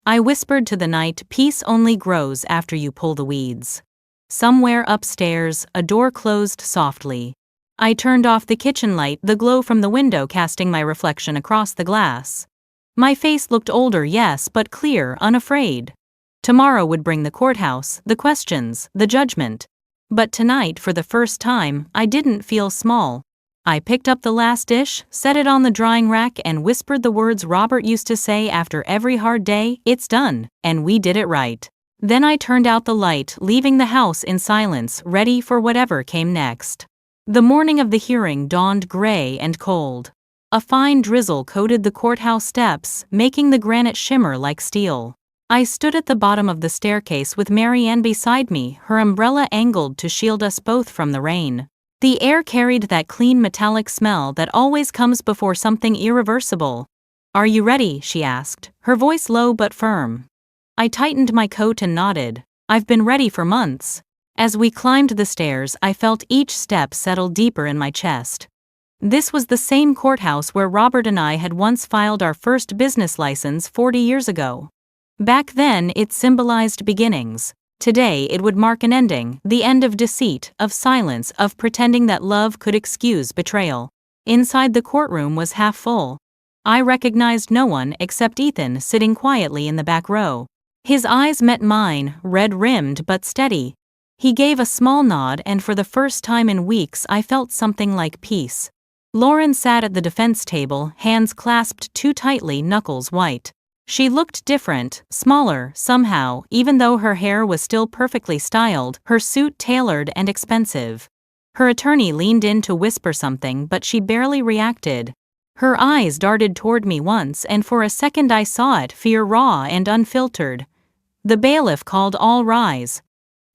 I whispered to the night, peace only grows after you pull the weeds. Somewhere upstairs, a door closed softly. I turned off the kitchen light, the glow from the window casting my reflection across the glass. My face looked older, yes, but clear, unafraid. Tomorrow would bring the courthouse, the questions, the judgment. But tonight, for the first time, I didn't feel small. I picked up the last dish, set it on the drying rack, and whispered the words Robert used to say after every hard day, it's done, and we did it right. Then I turned out the light, leaving the house in silence, ready for whatever came next. The morning of the hearing dawned gray and cold. A fine drizzle coated the courthouse steps, making the granite shimmer like steel. I stood at the bottom of the staircase with Marianne beside me, her umbrella angled to shield us both from the rain. The air carried that clean metallic smell that always comes before something irreversible. Are you ready? She asked, her voice low but firm. I tightened my coat and nodded. I've been ready for months. As we climbed the stairs, I felt each step settle deeper in my chest. This was the same courthouse where Robert and I had once filed our first business license 40 years ago. Back then, it symbolized beginnings. Today, it would mark an ending, the end of deceit, of silence, of pretending that love could excuse betrayal. Inside the courtroom was half full. I recognized no one except Ethan sitting quietly in the back row. His eyes met mine, red-rimmed but steady. He gave a small nod, and for the first time in weeks I felt something like peace. Lauren sat at the defense table, hands clasped too tightly, knuckles white. She looked different, smaller, somehow, even though her hair was still perfectly styled, her suit tailored and expensive. Her attorney leaned in to whisper something, but she barely reacted. Her eyes darted toward me once, and for a second I saw it, fear raw and unfiltered. The bailiff called, "All rise."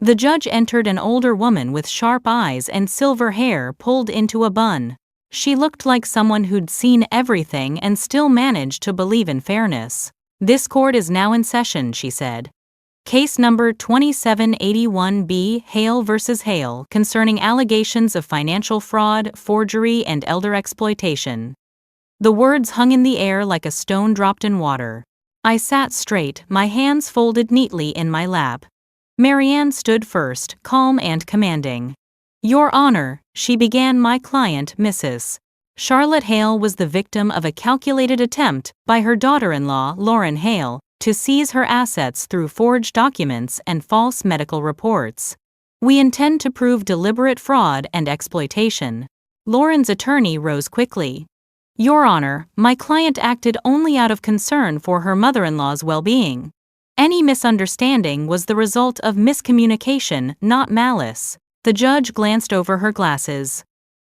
The judge entered, an older woman with sharp eyes and silver hair pulled into a bun. She looked like someone who'd seen everything and still managed to believe in fairness. "This court is now in session," she said. Case number 2781B, Hale vs. Hale, concerning allegations of financial fraud, forgery, and elder exploitation. The words hung in the air like a stone dropped in water. I sat straight, my hands folded neatly in my lap. Marianne stood first, calm and commanding. "Your Honor," she began, "my client, Mrs. Charlotte Hale, was the victim of a calculated attempt by her daughter-in-law, Lauren Hale, to seize her assets through forged documents and false medical reports. We intend to prove deliberate fraud and exploitation." Lauren's attorney rose quickly. "Your Honor, my client acted only out of concern for her mother-in-law's well-being. Any misunderstanding was the result of miscommunication, not malice." The judge glanced over her glasses.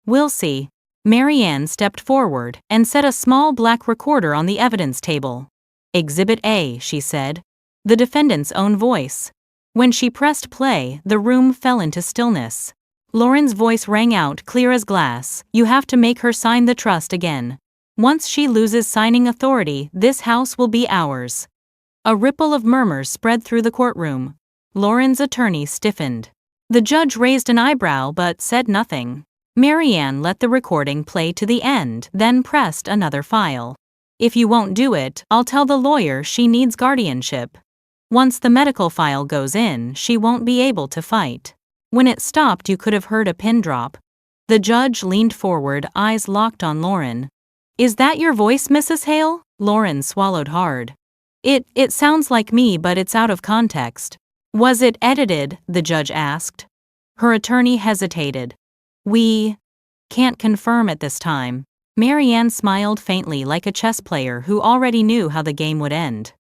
"We'll see." Marianne stepped forward and set a small black recorder on the evidence table. "Exhibit A," she said. The defendant's own voice. When she pressed play, the room fell into stillness. Lauren's voice rang out clear as glass. "You have to make her sign the trust again. Once she loses signing authority, this house will be ours." A ripple of murmurs spread through the courtroom. Lauren's attorney stiffened. The judge raised an eyebrow but said nothing. Marianne let the recording play to the end, then pressed another file. "If you won't do it, I'll tell the lawyer she needs guardianship. Once the medical file goes in, she won't be able to fight." When it stopped, you could have heard a pin drop. The judge leaned forward, eyes locked on Lauren. "Is that your voice, Mrs. Hale?" Lauren swallowed hard. It sounds like me, but it's out of context." "Was it edited?" the judge asked. Her attorney hesitated. "We can't confirm at this time." Marianne smiled faintly, like a chess player who already knew how the game would end.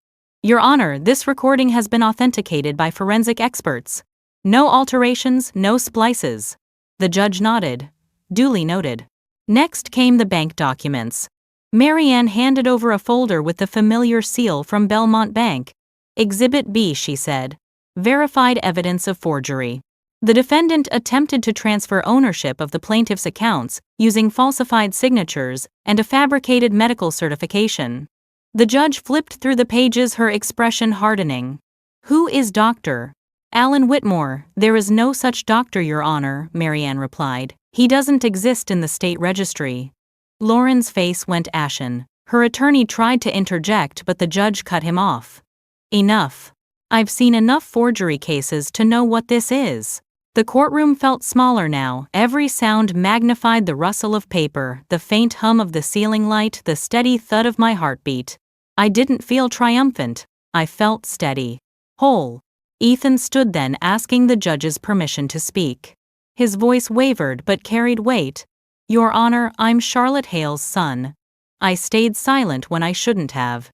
"Your Honor, this recording has been authenticated by forensic experts. No alterations, no splices." The judge nodded. "Duly noted." Next came the bank documents. Marianne handed over a folder with the familiar seal from Belmont Bank. "Exhibit B," she said. "Verified evidence of forgery." The defendant attempted to transfer ownership of the plaintiff's accounts using falsified signatures and a fabricated medical certification. The judge flipped through the pages, her expression hardening. "Who is Dr. Alan Whitmore?" "There is no such doctor, Your Honor," Marianne replied. "He doesn't exist in the state registry." Lauren's face went ashen. Her attorney tried to interject, but the judge cut him off. "Enough. I've seen enough forgery cases to know what this is." The courtroom felt smaller now. Every sound magnified: the rustle of paper, the faint hum of the ceiling light, the steady thud of my heartbeat. I didn't feel triumphant. I felt steady. Whole. Ethan stood then, asking the judge's permission to speak. His voice wavered but carried weight. "Your Honor, I'm Charlotte Hale's son. I stayed silent when I shouldn't have.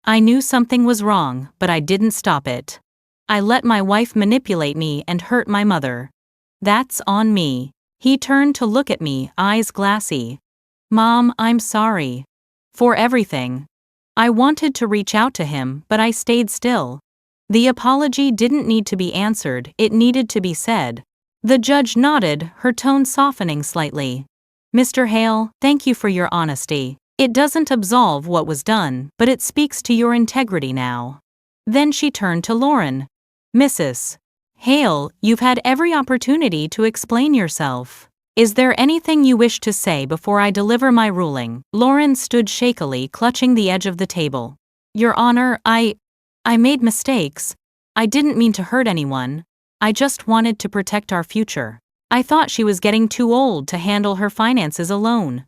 I knew something was wrong, but I didn't stop it. I let my wife manipulate me and hurt my mother. That's on me." He turned to look at me, eyes glassy. "Mom, I'm sorry. For everything." I wanted to reach out to him, but I stayed still. The apology didn't need to be answered, it needed to be said. The judge nodded, her tone softening slightly. "Mr. Hale, thank you for your honesty. It doesn't absolve what was done, but it speaks to your integrity now." Then she turned to Lauren. "Mrs. Hale, you've had every opportunity to explain yourself. Is there anything you wish to say before I deliver my ruling?" Lauren stood shakily, clutching the edge of the table. "Your Honor, I made mistakes. I didn't mean to hurt anyone. I just wanted to protect our future. I thought she was getting too old to handle her finances alone."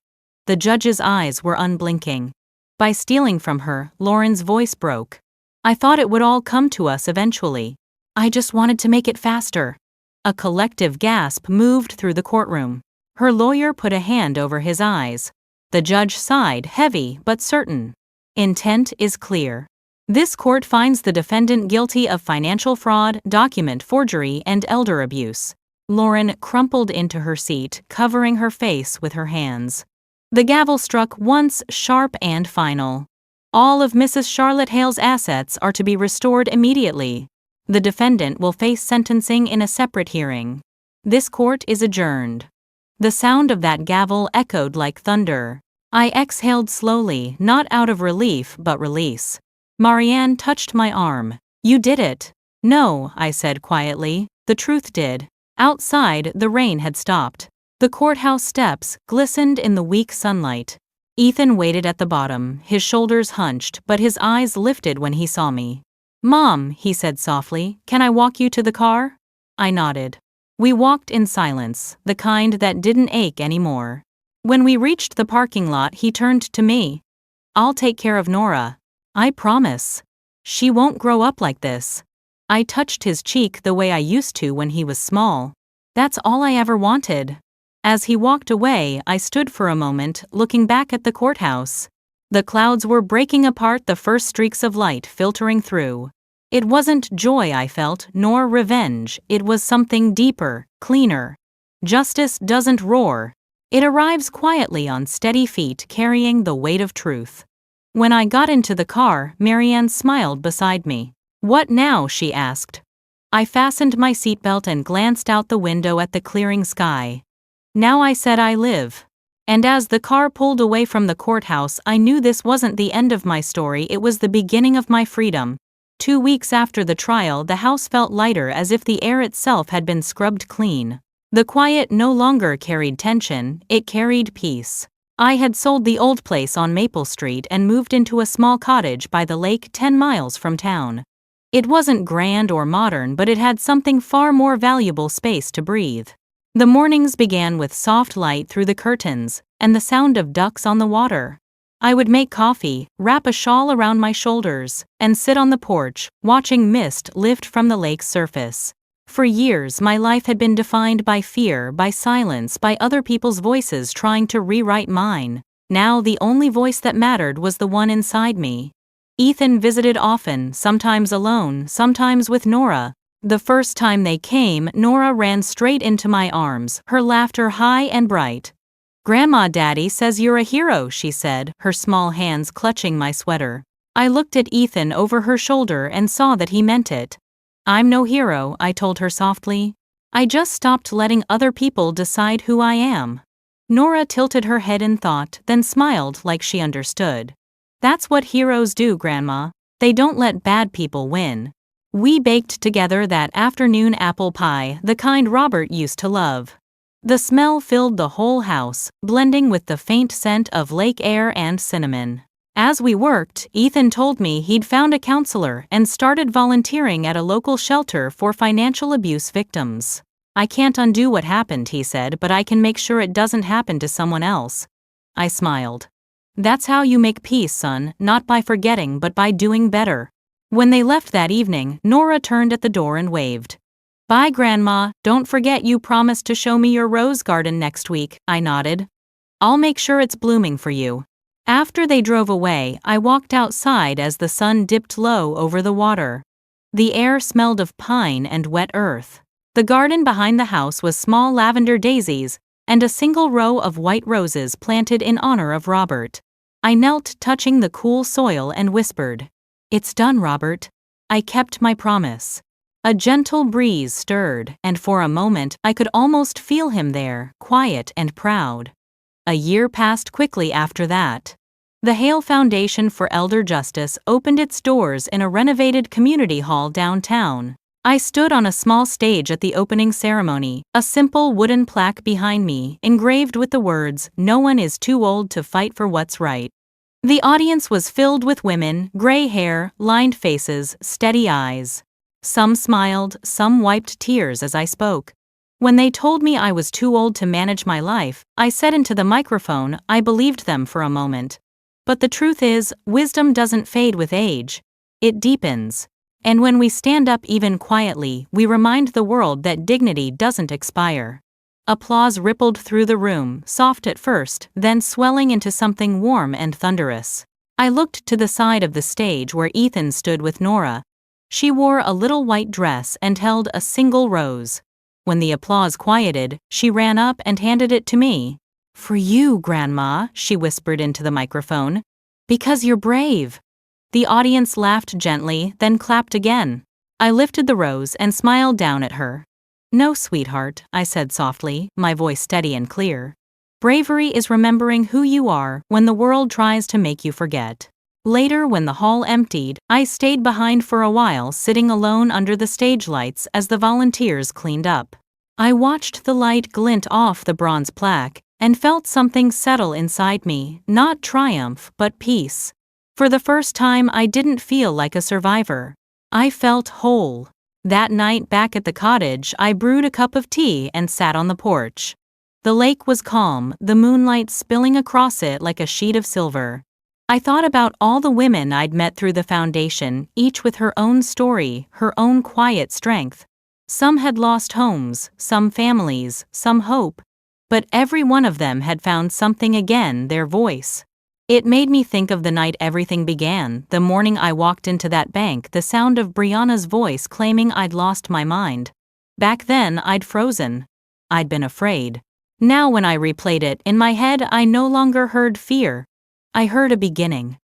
The judge's eyes were unblinking. "By stealing from her," Lauren's voice broke. "I thought it would all come to us eventually. I just wanted to make it faster." A collective gasp moved through the courtroom. Her lawyer put a hand over his eyes. The judge sighed, heavy but certain. Intent is clear. This court finds the defendant guilty of financial fraud, document forgery, and elder abuse. Lauren crumpled into her seat, covering her face with her hands. The gavel struck once, sharp and final. All of Mrs. Charlotte Hale's assets are to be restored immediately. The defendant will face sentencing in a separate hearing. This court is adjourned. The sound of that gavel echoed like thunder. I exhaled slowly, not out of relief but release. Marianne touched my arm. "You did it." "No," I said quietly. "The truth did." Outside, the rain had stopped. The courthouse steps glistened in the weak sunlight. Ethan waited at the bottom, his shoulders hunched, but his eyes lifted when he saw me. "Mom," he said softly, "can I walk you to the car?" I nodded. We walked in silence, the kind that didn't ache anymore. When we reached the parking lot, he turned to me. "I'll take care of Nora. I promise. She won't grow up like this." I touched his cheek the way I used to when he was small. That's all I ever wanted. As he walked away, I stood for a moment, looking back at the courthouse. The clouds were breaking apart, the first streaks of light filtering through. It wasn't joy I felt, nor revenge, it was something deeper, cleaner. Justice doesn't roar. It arrives quietly on steady feet, carrying the weight of truth. When I got into the car, Marianne smiled beside me. "What now?" she asked. I fastened my seatbelt and glanced out the window at the clearing sky. "Now," I said, "I live." And as the car pulled away from the courthouse, I knew this wasn't the end of my story, it was the beginning of my freedom. 2 weeks after the trial, the house felt lighter, as if the air itself had been scrubbed clean. The quiet no longer carried tension, it carried peace. I had sold the old place on Maple Street and moved into a small cottage by the lake 10 miles from town. It wasn't grand or modern, but it had something far more valuable: space to breathe. The mornings began with soft light through the curtains, and the sound of ducks on the water. I would make coffee, wrap a shawl around my shoulders, and sit on the porch, watching mist lift from the lake's surface. For years, my life had been defined by fear, by silence, by other people's voices trying to rewrite mine. Now the only voice that mattered was the one inside me. Ethan visited often, sometimes alone, sometimes with Nora. The first time they came, Nora ran straight into my arms, her laughter high and bright. "Grandma, Daddy says you're a hero," she said, her small hands clutching my sweater. I looked at Ethan over her shoulder and saw that he meant it. "I'm no hero," I told her softly. "I just stopped letting other people decide who I am." Nora tilted her head in thought, then smiled like she understood. "That's what heroes do, Grandma. They don't let bad people win." We baked together that afternoon apple pie, the kind Robert used to love. The smell filled the whole house, blending with the faint scent of lake air and cinnamon. As we worked, Ethan told me he'd found a counselor and started volunteering at a local shelter for financial abuse victims. "I can't undo what happened," he said, "but I can make sure it doesn't happen to someone else." I smiled. "That's how you make peace, son, not by forgetting but by doing better." When they left that evening, Nora turned at the door and waved. "Bye, Grandma. Don't forget you promised to show me your rose garden next week," I nodded. "I'll make sure it's blooming for you." After they drove away, I walked outside as the sun dipped low over the water. The air smelled of pine and wet earth. The garden behind the house was small lavender daisies and a single row of white roses planted in honor of Robert. I knelt, touching the cool soil, and whispered, "It's done, Robert." I kept my promise. A gentle breeze stirred, and for a moment I could almost feel him there, quiet and proud. A year passed quickly after that. The Hale Foundation for Elder Justice opened its doors in a renovated community hall downtown. I stood on a small stage at the opening ceremony, a simple wooden plaque behind me, engraved with the words, "No one is too old to fight for what's right." The audience was filled with women, gray hair, lined faces, steady eyes. Some smiled, some wiped tears as I spoke. When they told me I was too old to manage my life, I said into the microphone, I believed them for a moment. But the truth is, wisdom doesn't fade with age. It deepens. And when we stand up even quietly, we remind the world that dignity doesn't expire. Applause rippled through the room, soft at first, then swelling into something warm and thunderous. I looked to the side of the stage where Ethan stood with Nora. She wore a little white dress and held a single rose. When the applause quieted, she ran up and handed it to me. "For you, Grandma," she whispered into the microphone. "Because you're brave." The audience laughed gently, then clapped again. I lifted the rose and smiled down at her. "No, sweetheart," I said softly, my voice steady and clear. "Bravery is remembering who you are when the world tries to make you forget." Later, when the hall emptied, I stayed behind for a while, sitting alone under the stage lights as the volunteers cleaned up. I watched the light glint off the bronze plaque and felt something settle inside me, not triumph, but peace. For the first time, I didn't feel like a survivor. I felt whole. That night back at the cottage, I brewed a cup of tea and sat on the porch. The lake was calm, the moonlight spilling across it like a sheet of silver. I thought about all the women I'd met through the foundation, each with her own story, her own quiet strength. Some had lost homes, some families, some hope. But every one of them had found something again, their voice. It made me think of the night everything began, the morning I walked into that bank, the sound of Brianna's voice claiming I'd lost my mind. Back then, I'd frozen. I'd been afraid. Now when I replayed it in my head, I no longer heard fear. I heard a beginning.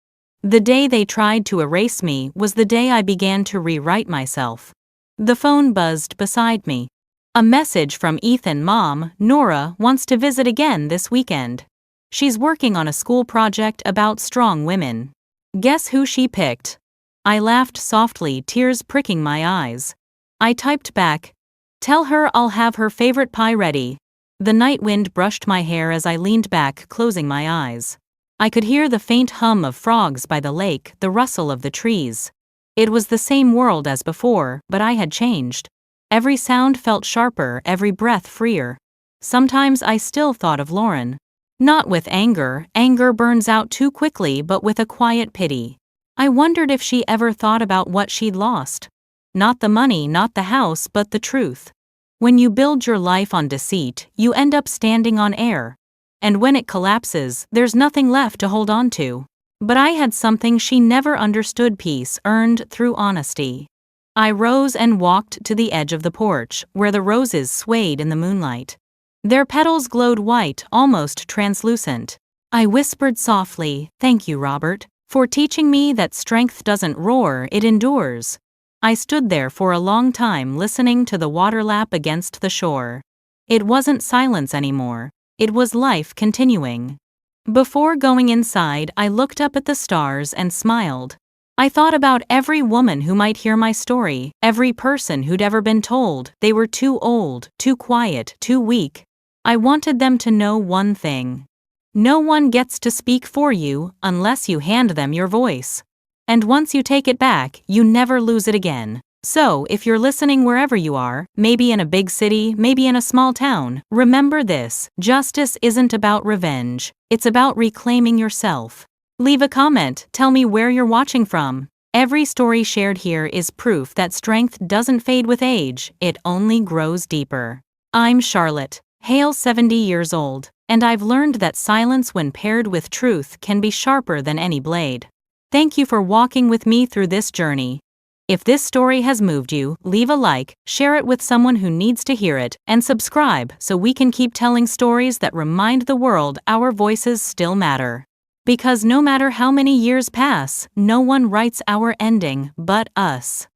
The day they tried to erase me was the day I began to rewrite myself. The phone buzzed beside me. A message from Ethan. "Mom, Nora wants to visit again this weekend. She's working on a school project about strong women." Guess who she picked? I laughed softly, tears pricking my eyes. I typed back, "Tell her I'll have her favorite pie ready." The night wind brushed my hair as I leaned back, closing my eyes. I could hear the faint hum of frogs by the lake, the rustle of the trees. It was the same world as before, but I had changed. Every sound felt sharper, every breath freer. Sometimes I still thought of Lauren. Not with anger, anger burns out too quickly, but with a quiet pity. I wondered if she ever thought about what she'd lost. Not the money, not the house, but the truth. When you build your life on deceit, you end up standing on air. And when it collapses, there's nothing left to hold on to. But I had something she never understood: peace earned through honesty. I rose and walked to the edge of the porch, where the roses swayed in the moonlight. Their petals glowed white, almost translucent. I whispered softly, "Thank you, Robert, for teaching me that strength doesn't roar, it endures." I stood there for a long time, listening to the water lap against the shore. It wasn't silence anymore. It was life continuing. Before going inside, I looked up at the stars and smiled. I thought about every woman who might hear my story, every person who'd ever been told they were too old, too quiet, too weak. I wanted them to know one thing. No one gets to speak for you unless you hand them your voice. And once you take it back, you never lose it again. So, if you're listening wherever you are, maybe in a big city, maybe in a small town, remember this: justice isn't about revenge, it's about reclaiming yourself. Leave a comment, tell me where you're watching from. Every story shared here is proof that strength doesn't fade with age, it only grows deeper. I'm Charlotte, Hale, 70 years old, and I've learned that silence when paired with truth can be sharper than any blade. Thank you for walking with me through this journey. If this story has moved you, leave a like, share it with someone who needs to hear it, and subscribe so we can keep telling stories that remind the world our voices still matter. Because no matter how many years pass, no one writes our ending but us.